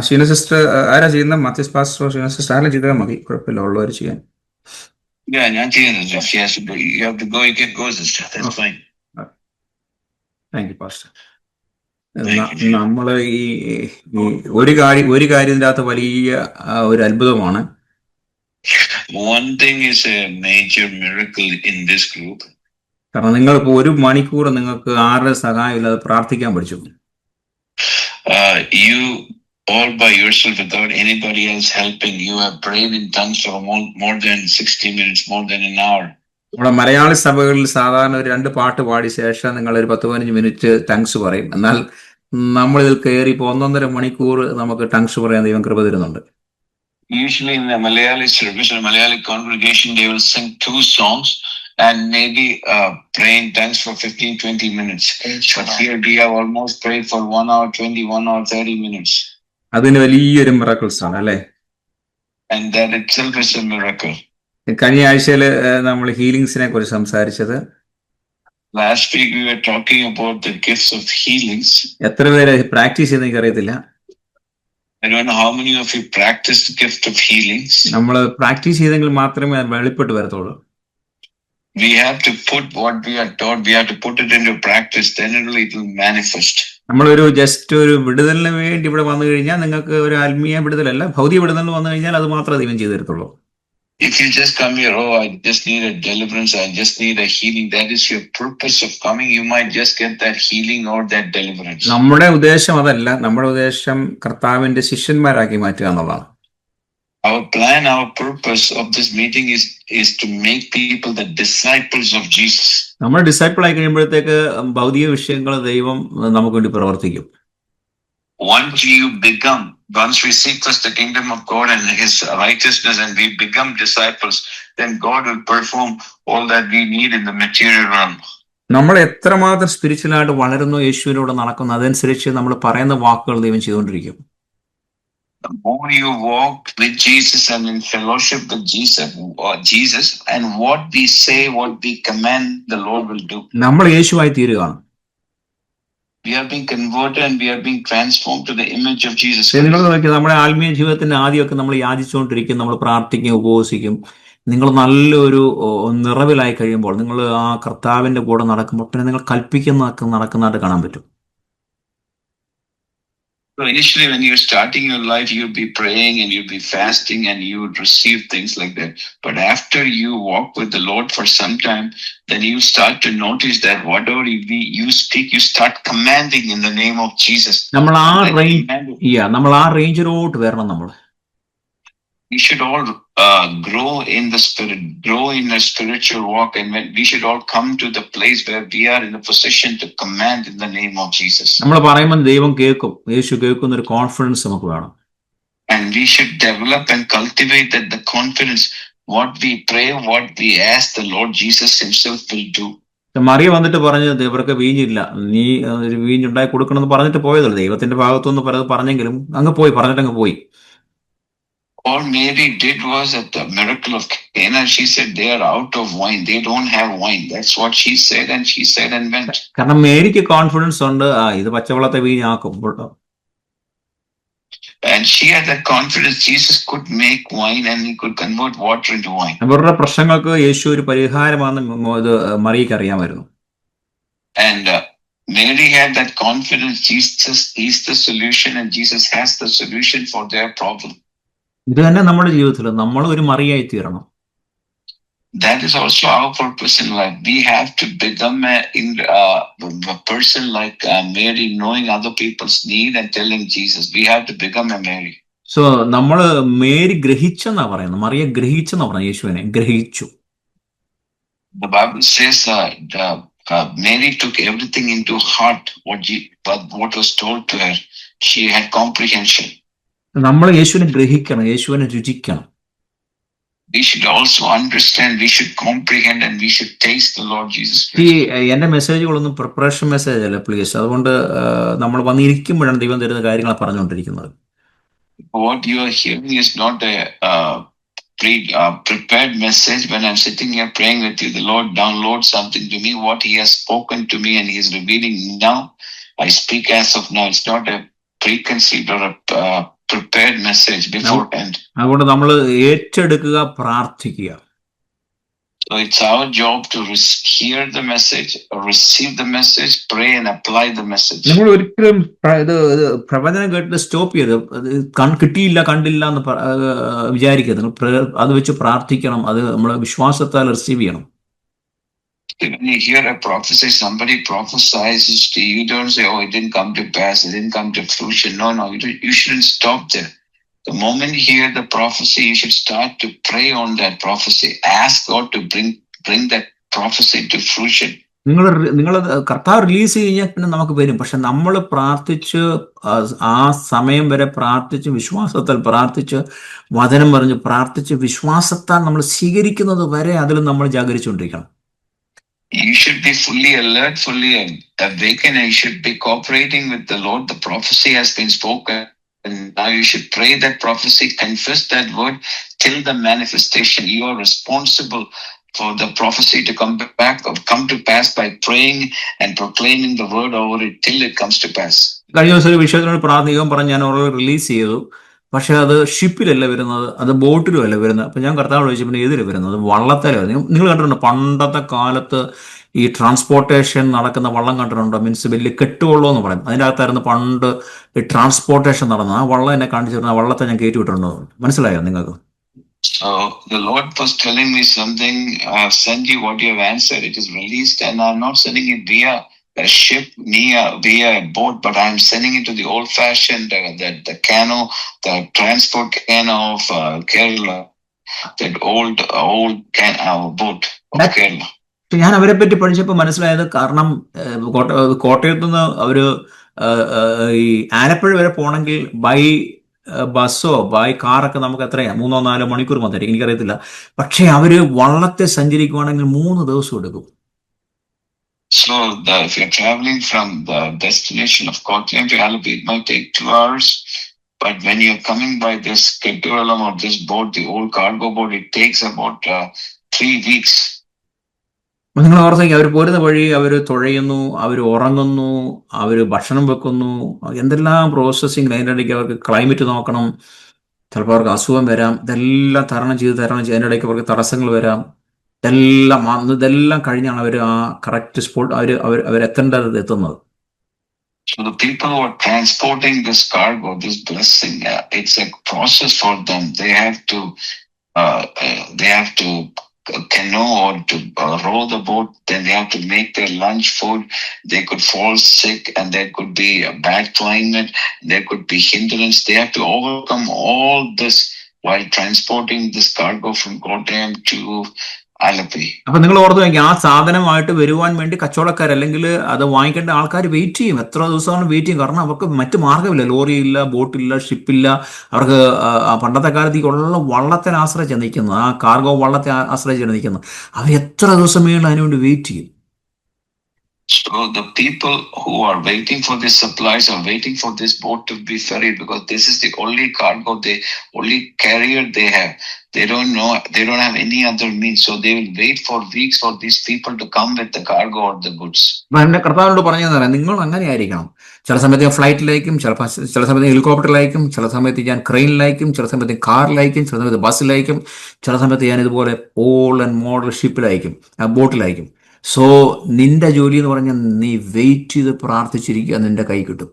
Sheena sister ആരാ ചെയ്യുന്നത്? Mathews pastor, Sheena sister ആരാ ചെയ്താൽ മതി, കുഴപ്പമില്ല, ഉള്ളവർ ചെയ്യാൻ. ഞാൻ ചെയ്യുന്നത്. You have to go, you can go, sister. That's fine. Thank you pastor. നമ്മള് ഈ ഒരു കാര്യം ഇതിൻ്റെ അകത്ത് വലിയ ഒരു അത്ഭുതമാണ്. One thing is a major miracle in this group. കാരണം നിങ്ങൾക്ക് 1 മണിക്കൂർ നിങ്ങൾക്ക് ആരുടെ സഹായം ഇല്ലാതെ പ്രാർത്ഥിക്കാൻ പഠിച്ചു. You all by yourself, without anybody else helping, you have prayed in tongues for more than 60 minutes, more than an hour. നമ്മുടെ മലയാളി സഭകളിൽ സാധാരണ ഒരു 2 പാട്ട് പാടിയ ശേഷം നിങ്ങൾ ഒരു 10-15 മിനിറ്റ് ടങ്സ് പറയും. എന്നാൽ നമ്മൾ ഇതിൽ കയറി 1.5 മണിക്കൂർ നമുക്ക് ടങ്സ് പറയാൻ ദൈവം കൃപ തരുന്നുണ്ട്. Usually in the Malayali service or Malayali congregation, they will sing 2 songs and maybe pray in tongues for 15-20 minutes. But here we have almost prayed for 1 hour 20, 1 hour 30 minutes. അതിന് വലിയൊരു മിറക്കിൾസ് ആണ് അല്ലേ? And that itself is a miracle. കഴിഞ്ഞ ആഴ്ചയിൽ നമ്മൾ ഹീലിംഗ്സിനെ കുറിച്ച് സംസാരിച്ചത്. Last week we were talking about the gifts of healings. എത്ര പേര് പ്രാക്ടീസ് ചെയ്യുന്ന എനിക്കറിയത്തില്ല. I don't know how many of you practice the gift of healings. നമ്മൾ പ്രാക്ടീസ് ചെയ്തെങ്കിൽ മാത്രമേ വെളിപ്പെട്ട് വരത്തുള്ളൂ. We have to put what we are taught, we have to put it into practice, then it will manifest. നമ്മളൊരു just ഒരു വിടുതലിന് വേണ്ടി ഇവിടെ വന്നു കഴിഞ്ഞാൽ നിങ്ങൾക്ക് ഒരു ആത്മീയ വിടുതലല്ല, ഭൗതിക വിടുതൽ വന്നു കഴിഞ്ഞാൽ അത് മാത്രമേ ദൈവം ചെയ്തു തരത്തുള്ളൂ. If you just come here, oh, I just need a deliverance, I just need a healing, that is your purpose of coming, you might just get that healing or that deliverance. നമ്മുടെ ഉദ്ദേശം അതല്ല. നമ്മുടെ ഉദ്ദേശം കർത്താവിന്റെ ശിഷ്യന്മാരാക്കി മാറ്റുക എന്നുള്ളതാണ്. Our plan, our purpose of this meeting is to make people the disciples of Jesus. നമ്മൾ disciple ആയി കഴിയുമ്പോഴത്തേക്ക് ഭൗതിക വിഷയങ്ങൾ ദൈവം നമുക്ക് വേണ്ടി പ്രവർത്തിക്കും. Once we seek first the kingdom of God and His righteousness and we become disciples, then God will perform all that we need in the material realm. നമ്മൾ എത്രമാത്രം സ്പിരിച്വലായിട്ട് വളരുന്നു, യേശുവിനോട് നടക്കുന്നു, അതനുസരിച്ച് നമ്മൾ പറയുന്ന വാക്കുകൾ ദൈവം ചെയ്തുകൊണ്ടിരിക്കും. The more you walk with Jesus and in fellowship with Jesus and what we say, what we command, the Lord will do. നമ്മൾ യേശുവായി തീരുകയാണ്. We are being converted and we are being transformed to the image of Jesus. നമ്മുടെ ആത്മീയ ജീവിതത്തിന്റെ ആദ്യമൊക്കെ നമ്മൾ യാചിച്ചുകൊണ്ടിരിക്കും, നമ്മൾ പ്രാർത്ഥിക്കും, ഉപവസിക്കും. നിങ്ങൾ നല്ലൊരു നിറവിലായി കഴിയുമ്പോൾ, നിങ്ങൾ ആ കർത്താവിന്റെ കൂടെ നടക്കുമ്പോൾ പിന്നെ നിങ്ങൾ നടക്കുന്നതായിട്ട് കാണാൻ പറ്റും. So initially when you're starting your life, you'll be praying and you'll be fasting and you would receive things like that. But after you walk with the Lord for some time, then you start to notice that whatever you speak, you start commanding in the name of Jesus. നമ്മൾ ആ റേഞ്ചിലോട്ട് വരണം. നമ്മൾ we should all grow in the spirit, grow in a spiritual walk, and when we should all come to the place where we are in a position to command in the name of Jesus. നമ്മൾ പറയുമ്പോൾ ദൈവം കേൾക്കും, യേശു കേൾക്കുന്ന ഒരു confidence നമുക്ക് വേണം. And we should develop and cultivate that the confidence, what we pray, what we ask, the Lord Jesus Himself will do. Mariya വന്നിട്ട് പറഞ്ഞത് ഇവർക്ക് വീഞ്ഞില്ല, നീ ഒരു വീഞ്ഞുണ്ടായി കൊടുക്കണമെന്ന് പറഞ്ഞിട്ട് പോയതല്ലോ. ദൈവത്തിന്റെ ഭാഗത്തുനിന്ന് പറഞ്ഞെങ്കിലും പറഞ്ഞിട്ടങ്ങ് പോയി. All Mary did was at the miracle of Cana, she said they are out of wine, they don't have wine. That's what she said, and she said and went. കാരണം മേരിക്ക് കോൺഫിഡൻസ് ഉണ്ട്, ഇത് പച്ചവെള്ളത്തെ വീഞ്ഞാക്കും. And she had that confidence Jesus could make wine and He could convert water into wine. അവരുടെ പ്രശ്നങ്ങൾക്ക് യേശു ഒരു പരിഹാരമാണെന്ന് മറിയയ്ക്ക് അറിയാമായിരുന്നു. And Mary had that confidence Jesus is the solution and Jesus has the solution for their problem. ഇത് തന്നെ നമ്മുടെ ജീവിതത്തിൽ നമ്മൾ ഒരു മറിയായി തീരണം. That is also our purpose in life. We have to become a person like Mary, knowing other people's need and telling Jesus. We have to become a Mary. So നമ്മൾ Mary ഗ്രഹിച്ചെന്നാ പറയുന്നത്, മറിയ ഗ്രഹിച്ചെന്നാ പറയുന്നത്, യേശുവിനെ ഗ്രഹിച്ചു. The Bible says Mary took everything into heart, what was told to her. She had comprehension. നമ്മൾ യേശുവിനെ ഗ്രഹിക്കണം, യേശുവിനെ രുചിക്കണം. We should also understand, we should comprehend and we should taste the Lord Jesus Christ. എന്റെ മെസ്സേജുകളൊന്നും preparation message അല്ല please. അതുകൊണ്ട് നമ്മൾ വന്നിരിക്കുമ്പോഴാണ് ദൈവം തരുന്ന കാര്യങ്ങൾ പറഞ്ഞുകൊണ്ടിരിക്കുന്നത്. What you are hearing is not a prepared message. When I'm sitting here praying with you, the Lord downloads something to me, what He has spoken to me and He is revealing now. I speak as of now. It's not a preconceived or a prepared message beforehand. അതുകൊണ്ട് നമ്മൾ ഏറ്റെടുക്കുക, പ്രാർത്ഥിക്കുക. So it's our job to hear the message, receive the message, pray and apply the message. നമ്മൾ ഒരിക്കലും ഇത് പ്രവചനം കേട്ടിട്ട് stop ചെയ്ത് കിട്ടിയില്ല കണ്ടില്ല എന്ന് വിചാരിക്കരുത്. നിങ്ങൾ അത് വെച്ച് പ്രാർത്ഥിക്കണം. അത് നമ്മൾ വിശ്വാസത്താൽ റിസീവ് ചെയ്യണം. When you hear a prophecy, somebody prophesies to you, you don't say, oh, it didn't come to pass, it didn't come to fruition. No, you shouldn't stop there. The moment you hear the prophecy, you should start to pray on that prophecy. Ask God to bring that prophecy to fruition. നിങ്ങൾ കർത്താവ് release കഴിഞ്ഞാൽ പിന്നെ നമുക്ക് വരും. പക്ഷെ നമ്മൾ പ്രാർത്ഥിച്ച് ആ സമയം വരെ പ്രാർത്ഥിച്ച് വിശ്വാസത്താൽ പ്രാർത്ഥിച്ച് വചനം പറഞ്ഞ് പ്രാർത്ഥിച്ച് വിശ്വാസത്താൽ നമ്മൾ സ്വീകരിക്കുന്നത് വരെ അതിൽ നമ്മൾ ജാഗരിച്ചുകൊണ്ടിരിക്കണം. You should be fully alert, fully awakened, and you should be cooperating with the Lord. The prophecy has been spoken. And now you should pray that prophecy, confess that word till the manifestation. You are responsible for the prophecy to come to pass by praying and proclaiming the word over it till it comes to pass. കഴിഞ്ഞ ദിവസം ഒരു വിഷയത്തിനോട് പ്രാർത്ഥിക്കാൻ പറഞ്ഞ് ഞാൻ already release ചെയ്തു. പക്ഷെ അത് ഷിപ്പിലല്ല വരുന്നത്, അത് ബോട്ടിലും അല്ല വരുന്നത്. അപ്പം ഞാൻ കർത്താവ് ചോദിച്ചു, പിന്നെ ഏതിലാണ് വരുന്നത്? വള്ളത്തിലാണ്. നിങ്ങൾ കണ്ടിട്ടുണ്ടോ പണ്ടത്തെ കാലത്ത് ഈ ട്രാൻസ്പോർട്ടേഷൻ നടക്കുന്ന വള്ളം കണ്ടിട്ടുണ്ടോ? മീൻസ് വലിയ കെട്ടുവള്ളം എന്ന് പറയും. അതിൻ്റെ അകത്തായിരുന്നു പണ്ട് ഈ ട്രാൻസ്പോർട്ടേഷൻ നടന്നത്. ആ വള്ളം എന്നെ കാണിച്ചിരുന്ന ആ വള്ളത്തെ ഞാൻ കയറ്റി വിട്ടിട്ടുണ്ടോ? മനസ്സിലായോ നിങ്ങൾക്ക്? So the Lord was telling me something. I have sent you what you have answered. It is released, and I'm not sending it via a ship, via a boat, but I'm sending it to the old-fashioned, the canoe, the transport canoe of Kerala, that old boat of Kerala. ഞാൻ അവരെ പറ്റി പഠിച്ചപ്പോൾ മനസ്സിലായത്, കാരണം കോട്ടയത്ത് നിന്ന് അവർ ഈ ആലപ്പുഴ വരെ പോകണമെങ്കിൽ ബൈ ബസ്സോ ബൈ കാറൊക്കെ നമുക്ക് എത്രയാണ് 3-4 മണിക്കൂർ മതി, എനിക്കറിയത്തില്ല. പക്ഷെ അവര് വള്ളത്തെ സഞ്ചരിക്കുവാണെങ്കിൽ 3 ദിവസം എടുക്കും. So if you're traveling from the destination of Kottayam to Alleppey, it might take 2 hours. But when you're coming by this Kettuvalam or this boat, the old cargo boat, it takes about 3 weeks. നിങ്ങൾ ഓർത്തേക്ക്, അവർ പോരുന്ന വഴി അവർ തുഴയുന്നു, അവർ ഉറങ്ങുന്നു, അവർ ഭക്ഷണം വെക്കുന്നു, എന്തെല്ലാം processing. അതിൻ്റെ ഇടയ്ക്ക് അവർക്ക് ക്ലൈമറ്റ് നോക്കണം, ചിലപ്പോൾ അവർക്ക് അസുഖം വരാം. ഇതെല്ലാം തരണം ചെയ്ത് അതിൻ്റെ ഇടയ്ക്ക് അവർക്ക് തടസ്സങ്ങൾ വരാം. ഇതെല്ലാം കഴിഞ്ഞാണ് അവർ ആ കറക്റ്റ് സ്പോട്ട് അവരെത്തേണ്ടത് എത്തുന്നത്. So the people who are transporting this cargo, this blessing, it's a process for them. They have to canoe or to row the boat. Then they have to make their lunch food. They could fall sick, and there could be a bad climate. There could be hindrance. They have to overcome all this while transporting this cargo from Kottayam to Alleppey. അപ്പൊ നിങ്ങൾ ഓർത്ത് നോക്കി, ആ സാധനമായിട്ട് വരുവാൻ വേണ്ടി കച്ചവടക്കാർ അല്ലെങ്കിൽ അത് വാങ്ങിക്കേണ്ട ആൾക്കാർ വെയിറ്റ് ചെയ്യും. എത്ര ദിവസമാണ് വെയിറ്റ് ചെയ്യും? കാരണം അവർക്ക് മറ്റു മാർഗ്ഗമില്ല. ലോറിയില്ല, ബോട്ടില്ല, ഷിപ്പില്ല. അവർക്ക് പണ്ടത്തെ കാലത്ത് ഉള്ള വള്ളത്തിനെ ആശ്രയിച്ചാണ് നിൽക്കുന്നത്, ആ കാർഗോ വള്ളത്തെ ആശ്രയിച്ചാണ് നിൽക്കുന്നത്. അവർ എത്ര ദിവസം വേണം അതിനുവേണ്ടി വെയിറ്റ് ചെയ്യും. So the people who are waiting for these supplies are waiting for this boat to be ferried, because this is the only cargo, the only carrier they have. They don't have any other means. So they will wait for weeks for these people to come with the cargo or the goods. എന്റെ കർത്താവിനോട് പറഞ്ഞതെന്ന് പറയാം, നിങ്ങൾ അങ്ങനെ ആയിരിക്കണം. ചില സമയത്ത് ഞാൻ ഫ്ലൈറ്റിലായിരിക്കും, ചില സമയത്ത് ഹെലികോപ്റ്ററിലായിരിക്കും, ചില സമയത്ത് ഞാൻ ക്രെയിനിലായിരിക്കും, ചില സമയത്ത് കാറിലായിരിക്കും, ചില സമയത്ത് ബസ്സിലായിരിക്കും, ചില സമയത്ത് ഞാൻ ഇതുപോലെ ഓൾഡ് ആൻഡ് മോഡൽ ഷിപ്പിലായിരിക്കും, ബോട്ടിലായിരിക്കും. സോ നിന്റെ ജോലി എന്ന് പറഞ്ഞാൽ നീ വെയിറ്റ് ചെയ്ത് പ്രാർത്ഥിച്ചിരിക്കുക, നിന്റെ കൈ കിട്ടും.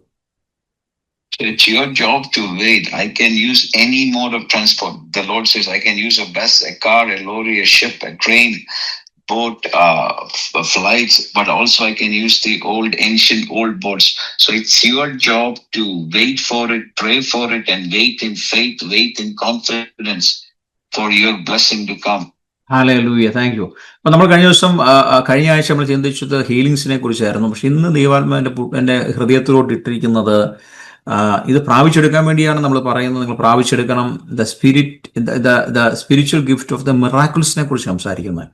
So it's your job to wait. I can use any mode of transport. The Lord says I can use a bus, a car, a lorry, a ship, a crane, boat, flights, but also I can use the old boats. So it's your job to wait for it, pray for it, and wait in faith, wait in confidence for your blessing to come. Hallelujah, thank you. അപ്പൊ നമ്മൾ കഴിഞ്ഞ ആഴ്ച നമ്മൾ ചിന്തിച്ചത് ഹീലിങ്സിനെ കുറിച്ചായിരുന്നു. പക്ഷെ ഇന്ന് ദൈവാത്മാവിന്റെ എന്റെ ഹൃദയത്തിലോട്ട് ഇട്ടിരിക്കുന്നത് ഇത് പ്രാപിച്ചെടുക്കാൻ വേണ്ടിയാണ് നമ്മൾ പറയുന്നത്. നിങ്ങൾ പ്രാപിച്ചെടുക്കണം. The spiritual gift of the മിറാക്കിൾസിനെ കുറിച്ച് സംസാരിക്കുന്നത്.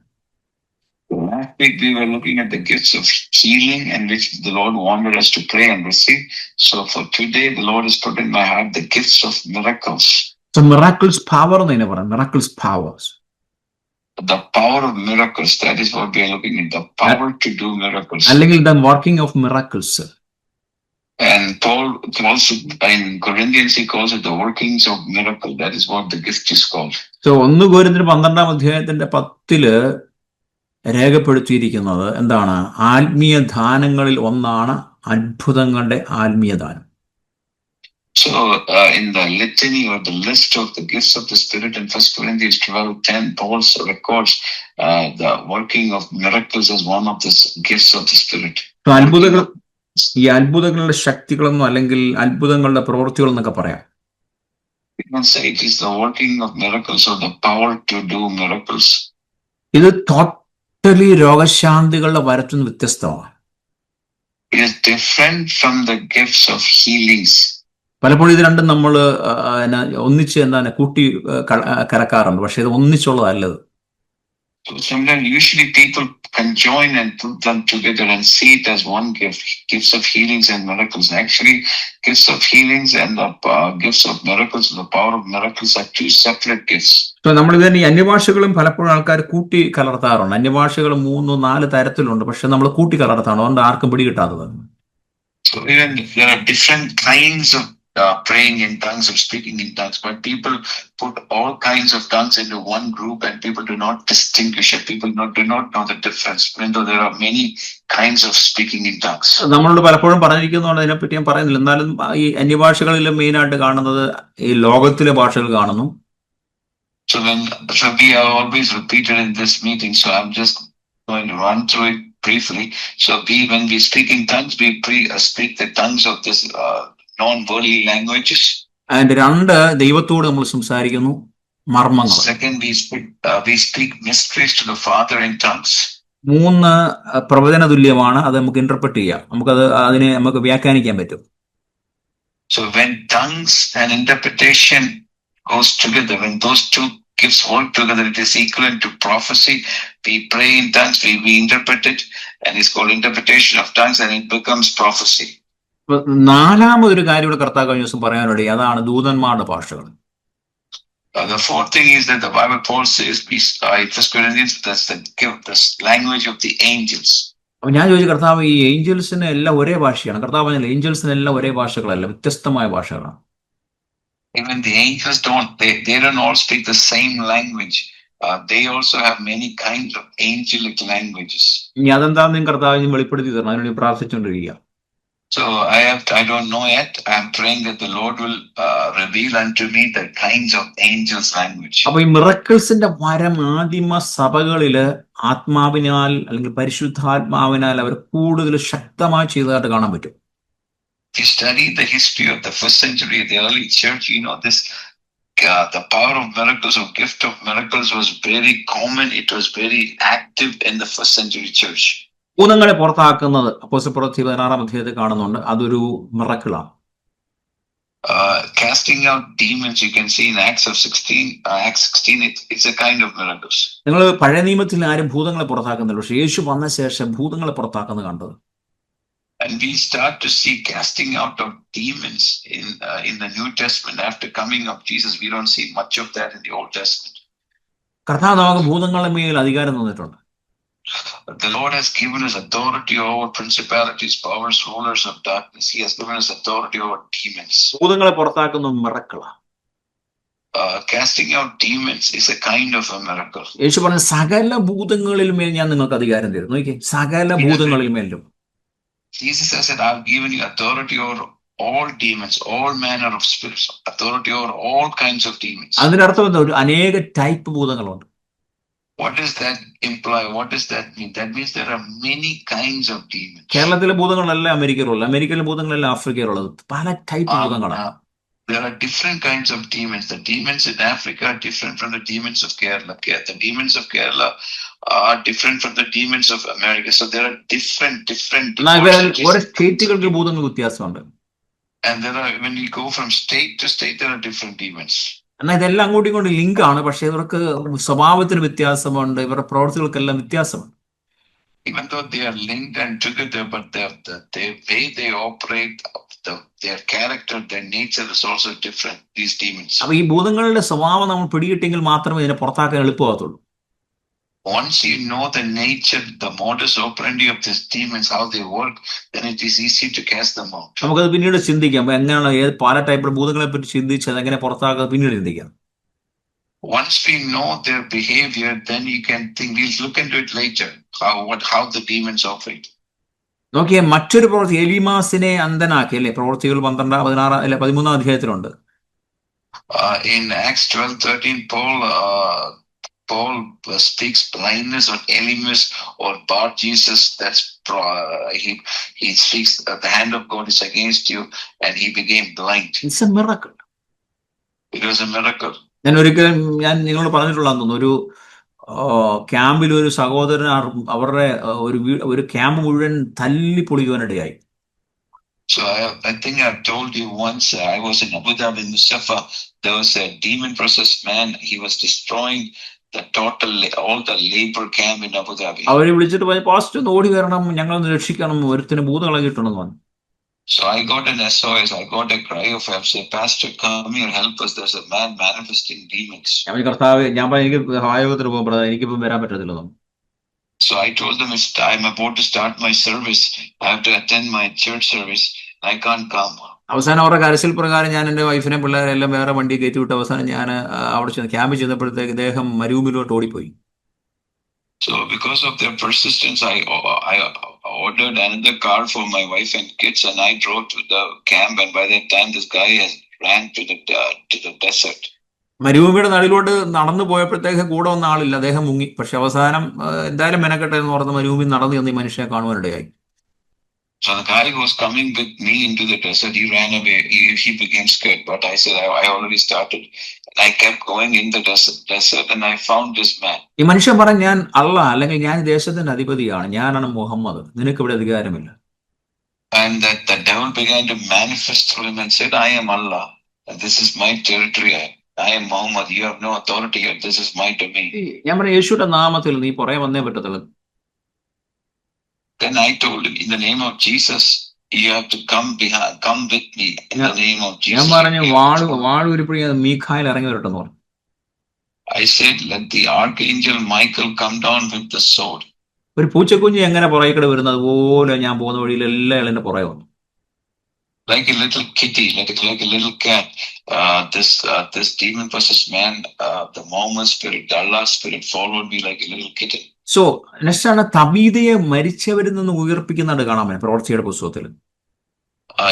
Last week we were looking at the gifts of healing, and which the Lord wanted us to pray and receive. So for today, the Lord has put in my heart the gifts of miracles. So miracles power എന്ന് തന്നെ പറയാം. Miracles powers. The power of miracles, that is what we are looking at. The power to do miracles. അല്ലെങ്കിൽ the working of miracles. And Paul also in Corinthians he calls it the workings of miracle. That is what the gift is called. So 1 കൊരിന്ത്യർ 12-10 രേഖപ്പെടുത്തിയിരിക്കുന്നത് എന്താണ്? ആത്മീയ ദാനങ്ങളിൽ ഒന്നാണ് അത്ഭുതങ്ങളുടെ ആത്മീയ ദാനം. So in the litany or the list of the gifts of the Spirit in 1 Corinthians 12:10, Paul records the working of miracles as one of the gifts of the Spirit. ഈ അത്ഭുതങ്ങളുടെ ശക്തികളെന്നോ അല്ലെങ്കിൽ അത്ഭുതങ്ങളുടെ പ്രവൃത്തികൾ എന്നൊക്കെ പറയാം. We can say it is the working of miracles or the power to do miracles. ഇത് totally രോഗശാന്തികളുടെ വരത്തുനിന്ന് വ്യത്യസ്തമാണ്. It is different from the gifts of healings. പലപ്പോഴും ഇത് രണ്ടും നമ്മൾ ഒന്നിച്ച് കൂട്ടി കലക്കാറുണ്ട്. പക്ഷെ ഇത് ഒന്നിച്ചുള്ളതല്ലത്. So sometimes usually people can join and put them together and see it as one gift, gifts of healings and miracles. Actually, gifts of healings and the gifts of miracles, the power of miracles are two separate gifts. So നമ്മൾ ഇതിന് അന്യഭാഷകളും പലപ്പോഴും ആൾക്കാർ കൂട്ടി കലർത്താറുണ്ട്. അന്യഭാഷകൾ 3-4 തരത്തിലുണ്ട്. പക്ഷെ നമ്മൾ കൂട്ടി കലർത്താറുണ്ട്. അതുകൊണ്ട് ആർക്കും പിടികിട്ടാത്തത്. So even there are different kinds of praying in tongues or speaking in tongues, but people put all kinds of tongues into one group and people do not distinguish it. People do not know the difference, even though there are many kinds of speaking in tongues. നമ്മളോട് പലപ്പോഴും പറഞ്ഞിരിക്കുന്നതുകൊണ്ട് അതിനെപ്പറ്റി ഞാൻ പറയുന്നില്ല. എന്നാലും ഈ അന്യഭാഷകളിൽ മെയിനായിട്ട് കാണുന്നത് ഈ ലോകത്തിലെ ഭാഷകൾ കാണുന്നു. So we are always repeated in this meeting, so I'm just going to run through it briefly. So when we speak in tongues, we speak the tongues of this non-worldly languages. And 2 ദൈവത്തോട് നമ്മൾ സംസാരിക്കുന്നു മർമ്മങ്ങൾ. Second, we speak mysteries to the Father in tongues. 3 പ്രവചന തുല്യമാണ്. അത് നമുക്ക് interpret ചെയ്യാം. അതിനെ നമുക്ക് വ്യാഖ്യാനിക്കാൻ പറ്റും. So when tongues and interpretation goes together, when those two gifts work together, it is equivalent to prophecy. We pray in tongues, we interpret it, and it's called interpretation of tongues, and it becomes prophecy. 4ാമതൊരു കാര്യം ഇവിടെ കർത്താവ് കഴിഞ്ഞ ദിവസം പറയാനുണ്ട്. അതാണ് ദൂതന്മാരുടെ ഭാഷകൾ. The fourth thing is that the Bible Paul says in 1 Corinthians that's the gift, the language of the angels. അപ്പൊ ഞാൻ ചോദിച്ചു, കർത്താവ് ഈ ഏഞ്ചൽസിന് എല്ലാം ഒരേ ഭാഷയാണ്? കർത്താവ് പറഞ്ഞാൽ ഏഞ്ചൽസിന് എല്ലാം ഒരേ ഭാഷകളല്ല, വ്യത്യസ്തമായ ഭാഷകളാണ്. Even the angels they don't all speak the same language. They also have many kinds of angelic languages. ഇനി അതെന്താന്ന് കർത്താവ് വെളിപ്പെടുത്തി തരണം. അതിനുവേണ്ടി പ്രാർത്ഥിച്ചുകൊണ്ടിരിക്കുക. So I don't know yet. I'm praying that the Lord will reveal unto me the kinds of angels language. അപ്പൊ ഈ മിറക്കിൾസിന്റെ വരം ആദിമ സഭകളില് ആത്മാവിനാൽ അല്ലെങ്കിൽ പരിശുദ്ധാത്മാവിനാൽ അവർ കൂടുതൽ ശക്തമായി ചെയ്തതായിട്ട് കാണാൻ പറ്റും. If you study the history of the first century, the early church, you know this the power of miracles or gift of miracles was very common. It was very active in the first century church. ഭൂതങ്ങളെ പുറത്താക്കുന്നത് അപ്പോസ്തലപ്രവൃത്തി 16-ാം അധ്യായത്തിൽ കാണുന്നുണ്ട്. അതൊരു മിറക്കിളാണ്. Casting out demons, you can see in Acts 16, it's a kind of miracles. നിങ്ങൾ പഴയ നിയമത്തിൽ ആരും ഭൂതങ്ങളെ പുറത്താക്കുന്നില്ല. പക്ഷെ യേശു വന്ന ശേഷം ഭൂതങ്ങളെ പുറത്താക്കുന്നത് കണ്ടത്. And we start to see casting out of demons in the New Testament. After coming of Jesus, we don't see much of that in the Old Testament. കർത്താവ് നമുക്ക് ഭൂതങ്ങളുടെ മേൽ അധികാരം തന്നിട്ടുണ്ട്. The Lord has given us authority over principalities, powers, rulers of darkness. He has given us authority over demons. ഭൂതങ്ങളെ പുറത്താക്കുന്ന മിറക്കിളാണ്. Casting out demons is a kind of a miracle. യേശു പറഞ്ഞ സകല ഭൂതങ്ങളിൽ മേൽ ഞാൻ നിങ്ങൾക്ക് അധികാരം തരുന്നു. നോക്കിയേ, സകല ഭൂതങ്ങളിൽ മേലും. Jesus has said, I've given you authority over all demons, all manner of spirits, authority over all kinds of demons. അതിനർത്ഥം എന്താ? ഒരു അനേക type ഭൂതങ്ങളുണ്ട്. What does that imply? What does that mean? That means there are many kinds of demons. കേരളത്തിലെ ഭൂതങ്ങളല്ല അമേരിക്കയിലുള്ളത്, അമേരിക്കയിലെ ഭൂതങ്ങളല്ല ആഫ്രിക്കയിലുള്ളത്. പല type ഭൂതങ്ങളാണ്. There are different kinds of demons. The demons in Africa are different from the demons of Kerala. The demons of Kerala are different from the demons of America. So there are different ഓരോ സ്റ്റേറ്റുകൾക്ക് ഭൂതങ്ങൾ വ്യത്യാസമുണ്ട്. And there are, when you go from state to state, there are different demons. എന്നാൽ ഇതെല്ലാം അങ്ങോട്ടും ഇങ്ങോട്ടും link ആണ്. പക്ഷെ ഇവർക്ക് സ്വഭാവത്തിന് വ്യത്യാസമുണ്ട്, ഇവരുടെ പ്രവർത്തികൾക്കെല്ലാം വ്യത്യാസമുണ്ട്. Even though they are linked and together, but the way they operate, their character, their nature is also different. These demons. അപ്പൊ ഈ ഭൂതങ്ങളുടെ സ്വഭാവം നമ്മൾ പിടികിട്ടെങ്കിൽ മാത്രമേ ഇതിനെ പുറത്താക്കാൻ എളുപ്പമാകത്തുള്ളൂ. once you know the nature, the modus operandi of these demons, how they work, then it is easy to cast them out. നമുക്കത് പിന്നീട് ചിന്തിക്കാം. എങ്ങനെയാണ് പല ടൈപ്പ് ഭൂതങ്ങളെ പറ്റി ചിന്തിച്ചത് എങ്ങനെ പുറത്താക്കുക പിന്നീട് ചിന്തിക്കാം. Once we know their behavior, then you can think. We'll look into it later. How the demons operate. നോക്കിയേ, മറ്റൊരു പ്രവൃത്തി എലീമാസിനെ അന്ധനാക്കി അല്ലെ, പ്രവൃത്തികൾ 13 അധ്യായത്തിലുണ്ട്. In Acts 12:13, Paul speaks blindness on Elymas or Bar Jesus. That's he speaks the hand of God is against you, and he became blind. It's a miracle. It was a miracle. ഞാൻ നിങ്ങളോട് പറഞ്ഞിട്ടുള്ളതെന്ന് തോന്നുന്നു, ഒരു ക്യാമ്പിൽ ഒരു സഹോദരൻ അവരുടെ ഒരു camp മുഴുവൻ തല്ലി പൊളിക്കുവാനിടയായി. So I think I've told you once, I was in Abu Dhabi, Mustafa. There was a demon-possessed man. He was destroying all the labor camp in Abu Dhabi. അവരെ വിളിച്ചിട്ട് പോയി, പാസ്റ്റർ ഒന്ന് ഓടി വരണം, ഞങ്ങളൊന്ന് രക്ഷിക്കണം, ഒരുത്തിന് ഭൂതങ്ങളാക്കിയിട്ടുണ്ടെന്ന് പറഞ്ഞു. So I got an SOS. I got a cry of help. Say, Pastor, come here, help us. There's a man manifesting demons. കർത്താവ്, ഞാൻ പറഞ്ഞു എനിക്ക് സഹായോഗത്തിന് പോകുമ്പോൾ എനിക്കിപ്പം വരാൻ പറ്റത്തില്ലെന്നു. So I told them, I'm about to start my service. I have to attend my church service. I can't come. അവസാനം അവരുടെ കരച്ചിൽ പ്രകാരം ഞാൻ എൻ്റെ വൈഫിനെ പിള്ളേരെ എല്ലാം വേറെ വണ്ടി കയറ്റി വിട്ട് അവസാനം ഞാൻ അവിടെ ചെന്ന് ക്യാമ്പിൽ ചെന്നപ്പോഴത്തേക്ക് ഇദ്ദേഹം മരുഭൂമിയിലോട്ട് ഓടിപ്പോയി. So because of their persistence, I ordered another car for my wife and kids, and I drove to the camp. And by that time, this guy has ran to the desert. മരുഭൂമിയുടെ നടുവിലോട്ട് നടന്നു പോയപ്പോഴത്തേക്ക് കൂടെ വന്ന ആളില്ല, അദ്ദേഹം മുങ്ങി. പക്ഷെ അവസാനം എന്തായാലും മെനക്കെട്ടെ എന്ന് പറഞ്ഞ് മരുഭൂമി നടന്നു ചെന്ന് ഈ മനുഷ്യനെ കാണുവാനിടയായി. So the guy who was coming with me into the desert, he ran away. He became scared. But I said, I already started. And I kept going in the desert, and I found this man. ഈ മനുഷ്യൻ പറഞ്ഞു, ഞാൻ അല്ലെങ്കിൽ ഞാൻ ദേശത്തിന്റെ അധിപതിയാണ്, ഞാനാണ് മുഹമ്മദ്, നിനക്ക് ഇവിടെ അധികാരമില്ല. And that the devil began to manifest through him and said, I am Allah, and this is my territory. I am Muhammad. You have no authority here. This is my domain. ഞാൻ പറഞ്ഞു, യേശുവിന്റെ നാമത്തിൽ നീ പുറകെ വന്നേ പറ്റത്തുള്ളൂ. Then I told him, in the name of Jesus, you have to come with me in the name of Jesus. ഞാൻ പറഞ്ഞു, വാളൂരിപ്പഴി മീഖായിൽ ഇറങ്ങി വരട്ടെന്ന് പറഞ്ഞു. I said, let the archangel Michael come down with the sword. ഒരു പൂച്ചക്കുഞ്ഞ് എങ്ങനെ പുറകെ വരുന്നത് അതുപോലെ ഞാൻ പോകുന്ന വഴിയിൽ എല്ലാം എന്റെ പുറകെ വന്നു. Like a little kitty, like a little cat. This demon-possessed man, the Mohammed spirit, the Allah spirit followed me like a little kitten. So next ആണ് തബീതയെ മരിച്ചവരിൽ നിന്ന് ഉയർപ്പിക്കുന്നതായിട്ട് കാണാൻ പറ്റും പ്രവൃത്തിയുടെ പുസ്തകത്തിൽ.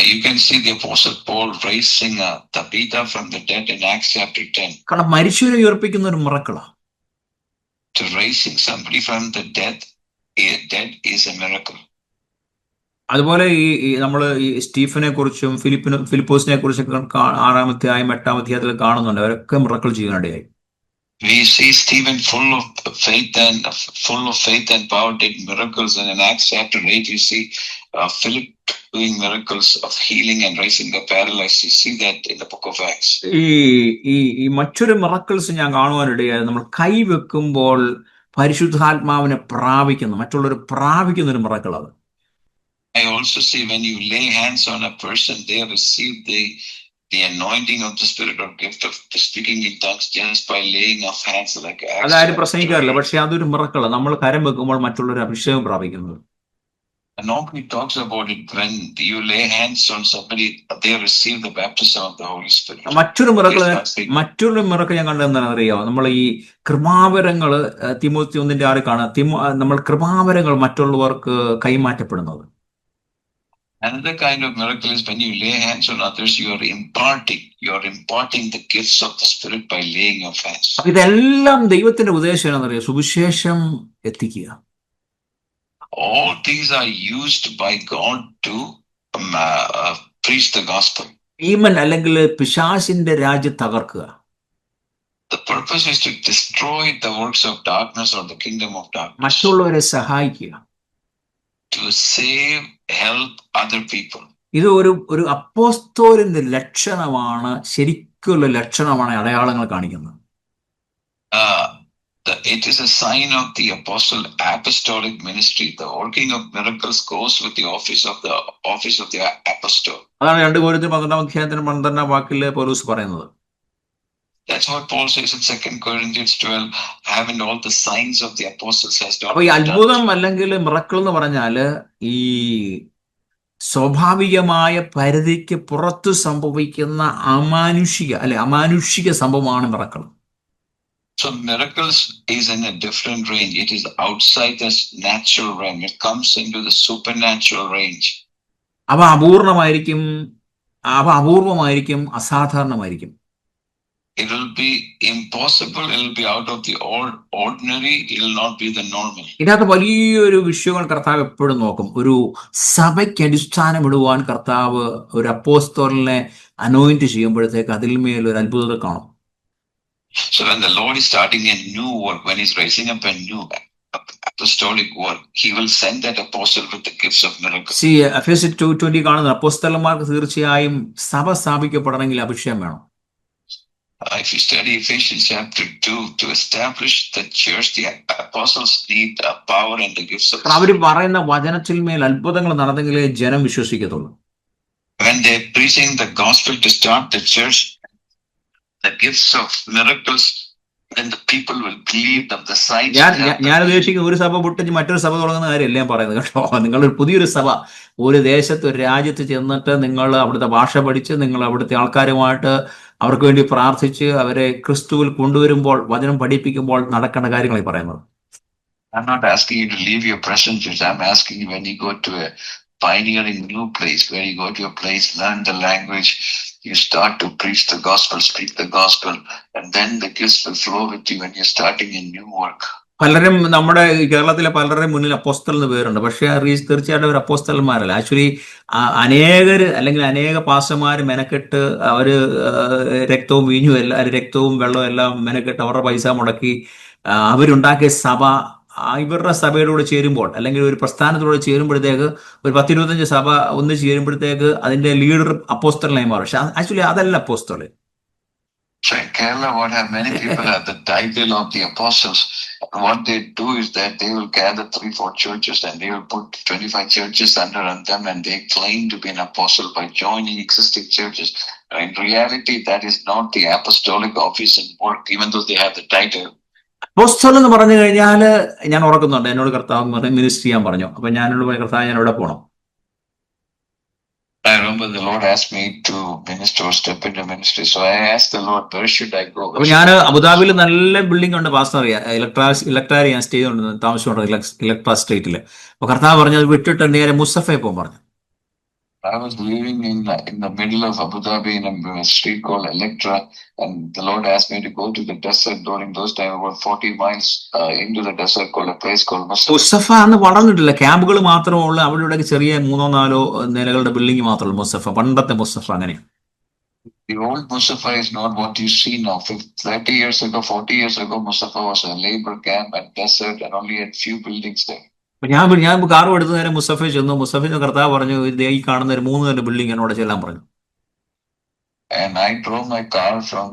You can see the Apostle Paul raising Tabitha from the dead in Acts chapter 10. കാരണം മരിച്ചവരെ ഉയർപ്പിക്കുന്ന ഒരു മിറക്കിളാണ്. To raising somebody from the dead is a miracle. അതുപോലെ ഈ നമ്മൾ ഈ സ്റ്റീഫനെ കുറിച്ചും ഫിലിപ്പോസിനെ കുറിച്ചൊക്കെ 6-ാം അധ്യായം 8-ാം അധ്യായത്തിൽ കാണുന്നുണ്ട്. അവരൊക്കെ miracle ചെയ്യാനിടയായി. We see Stephen full of faith and power did miracles, and in Acts chapter 8 you see Philip doing miracles of healing and raising the paralyzed. You see that in the book of Acts. ഈ മറ്റൊരു miracles ഞാൻ കാണുവാനിടയായി. നമ്മൾ കൈവെക്കുമ്പോൾ പരിശുദ്ധാത്മാവിനെ മറ്റുള്ളവർ പ്രാപിക്കുന്ന ഒരു miracle അത്. I also see when you lay hands on a person, they receive the anointing of the spirit or gift of speaking in tongues just by laying of hands, like അതാരും പ്രസംഗിക്കാറില്ല, പക്ഷെ അതൊരു മിറക്കിളാണ്. നമ്മൾ കരം വെക്കുമ്പോൾ മറ്റുള്ളവർ അഭിഷേകം പ്രാപിക്കുന്നത്. Nobody talks about it. When you lay hands on somebody, they receive the baptism of the Holy Spirit. മറ്റൊരു മിറക്കിൾ ഞാൻ കണ്ടെന്താണെന്ന് അറിയാമോ? നമ്മൾ ഈ കൃപാവരങ്ങള് തിമോത്തി 1:6 കാണാം. നമ്മൾ കൃപാവരങ്ങൾ മറ്റുള്ളവർക്ക് കൈമാറ്റപ്പെടുന്നത്. Another kind of miracle is when you lay hands on others, you are imparting the gifts of the Spirit by laying of hands. ഇതെല്ലാം ദൈവത്തിന്റെ ഉദ്ദേശം എന്താണെന്നറിയാം? സുവിശേഷം എത്തിക്കുക. All these are used by God to preach the gospel. അല്ലെങ്കിൽ പിശാചിന്റെ രാജ്യം തകർക്കുക. The purpose is to destroy the works of darkness or the kingdom of darkness. മറ്റുള്ളവരെ സഹായിക്കുക. To save, help other people. ഇത് ഒരു അപ്പോസ്തലന്റെ ലക്ഷണമാണ്, ശരിക്കുള്ള ലക്ഷണമാണ്, അടയാളങ്ങൾ കാണിക്കുന്നത്. It is a sign of the apostolic ministry. The working of miracles goes with the office of the apostle. അതാണ് 2 കൊരിന്ത്യർ 12-ാം അധ്യായത്തിന് 12-ാം വാക്യത്തിൽ പൗലോസ് പറയുന്നത്. That's what Paul says in 2 Corinthians 12, having all the signs of the apostles has not അപ്പൊ ഈ been done. അത്ഭുതം അല്ലെങ്കിൽ miracle എന്ന് പറഞ്ഞാല് ഈ സ്വാഭാവികമായ പരിധിക്ക് പുറത്ത് സംഭവിക്കുന്ന അമാനുഷിക സംഭവമാണ് miracle. So miracles is in a different range. It is outside the natural realm. It comes into the supernatural range. അവ അപൂർവമായിരിക്കും, അസാധാരണമായിരിക്കും. It will be impossible. It will be out of the ordinary. It will not be the normal. ഇതിനകത്ത് വലിയൊരു വിഷയങ്ങൾ കർത്താവ് എപ്പോഴും നോക്കും. ഒരു സഭയ്ക്ക് അടിസ്ഥാനമിടുവാൻ കർത്താവ് ഒരു അപ്പോസ്തലനെ അനോയിന്റ് ചെയ്യുമ്പോഴത്തേക്ക് അതിൽ മേൽ ഒരു അത്ഭുതത്തെ കാണും. So when the Lord is starting a new work, when he's raising up a new apostolic work, he will send that apostle with the gifts of miracles. Ephesians 2:20 കാണുന്ന അപ്പോസ്തലന്മാർക്ക് തീർച്ചയായും സഭ സ്ഥാപിക്കപ്പെടണമെങ്കിൽ അഭിഷേകം വേണം. If you study Ephesians chapter 2, to establish the church, the apostles need a power and the gifts of. അവർ പറയുന്ന വചനത്തിൽ മേൽ അത്ഭുതങ്ങൾ നടന്നെങ്കിലേ ജനം വിശ്വസിക്കത്തുള്ളൂ. When they're preaching the gospel to start the church, the gifts of miracles, then the people will believe that the signs. ഞാൻ ഉദ്ദേശിക്കുന്ന ഒരു സഭ പൊട്ടിച്ച് മറ്റൊരു സഭ തുടങ്ങുന്ന കാര്യമല്ല ഞാൻ പറയുന്നത് കേട്ടോ. നിങ്ങളൊരു പുതിയൊരു സഭ ഒരു ദേശത്ത് ഒരു രാജ്യത്ത് ചെന്നിട്ട് നിങ്ങൾ അവിടുത്തെ ഭാഷ പഠിച്ച് നിങ്ങൾ അവിടുത്തെ ആൾക്കാരുമായിട്ട് അവർക്ക് വേണ്ടി പ്രാർത്ഥിച്ച് അവരെ ക്രിസ്തുവിൽ കൊണ്ടുവരുമ്പോൾ വചനം പഠിപ്പിക്കുമ്പോൾ നടക്കേണ്ട കാര്യങ്ങളായി പറയുന്നത്. I'm not asking you to leave your present church. I'm asking you when you go to a pioneering new place, where you go to a place, learn the language, you start to preach the gospel, speak the gospel, and then the gifts will flow with you when you're starting a new work. പലരും നമ്മുടെ കേരളത്തിലെ പലരുടെയും മുന്നിൽ അപ്പോസ്തലൻ എന്ന് പേരുണ്ട്. പക്ഷേ തീർച്ചയായിട്ടും അവർ അപ്പോസ്തലന്മാരല്ല. ആക്ച്വലി അനേക പാസ്റ്റർമാർ മെനക്കെട്ട് അവര് രക്തവും വീഞ്ഞും എല്ലാം രക്തവും വെള്ളവും എല്ലാം മെനക്കെട്ട് അവരുടെ പൈസ മുടക്കി അവരുണ്ടാക്കിയ സഭ ഇവരുടെ സഭയോട് ചേരുമ്പോൾ അല്ലെങ്കിൽ ഒരു പ്രസ്ഥാനത്തോട് ചേരുമ്പോഴത്തേക്ക് ഒരു 10-25 സഭ ഒന്നിച്ച് ചേരുമ്പോഴത്തേക്ക് അതിന്റെ ലീഡർ അപ്പോസ്തലനായി മാറും. പക്ഷെ ആക്ച്വലി അതല്ല അപ്പോസ്തലൻ. So in Kerala, what have many people have the title of the apostles. And what they do is that they will gather 3-4 churches and they will put 25 churches under them, and they claim to be an apostle by joining existing churches. In reality, that is not the apostolic office and work, even though they have the title. അപ്പോസ്തലൻ എന്ന് പറഞ്ഞു കഴിഞ്ഞാൽ ഞാൻ ഓർക്കുന്നുണ്ട്, എന്നോട് കർത്താവ് minister ചെയ്യാൻ പറഞ്ഞു. അപ്പൊ ഞാനോട് കർത്താവ് ഞാൻ എവിടെ പോകണം? I remember the Lord asked me to minister or step into ministry. So I asked the Lord, where should I go? അപ്പൊ ഞാൻ അബുദാബിയിൽ നല്ല ബിൽഡിംഗ് ഉണ്ട്, പാസ്റ്റർ അറിയാം, ഇലക്ട്രാരി ഞാൻ സ്റ്റേ ഉണ്ട് താമസിച്ചുകൊണ്ട് ഇലക്ട്രാ സ്ട്രീറ്റില്. അപ്പൊ കർത്താവ് പറഞ്ഞു അത് വിട്ടിട്ട് നേരെ മുസഫയെ പോകാൻ പറഞ്ഞു. I was living in the middle of Abu Dhabi in a street called Electra, and the Lord asked me to go to the desert during those times, about 40 miles into the desert, called a place called Musafa. മുസഫ അന്ന് വളർന്നിട്ടില്ല, ക്യാമ്പുകൾ മാത്രമേ ഉള്ളൂ. അവിടെ ചെറിയ 3-4 നിലകളുടെ building മാത്രമേ ഉള്ളൂ. മുസഫ പണ്ടത്തെ മുസഫ അങ്ങനെയാണ്. The old Musafa is not what you see now. 30 years ago, 40 years ago, Musafa was a labor camp and desert and only a few buildings there. ഞാൻ കാറും എടുത്ത് നേരെ മുസഫയിൽ ചെന്നു. മുസഫയിൽ കർത്താവ് പറഞ്ഞു ഈ കാണുന്ന ഒരു 3 നില ബിൽഡിംഗ് എന്നോട് ചെല്ലാൻ പറഞ്ഞു. And I drove my car from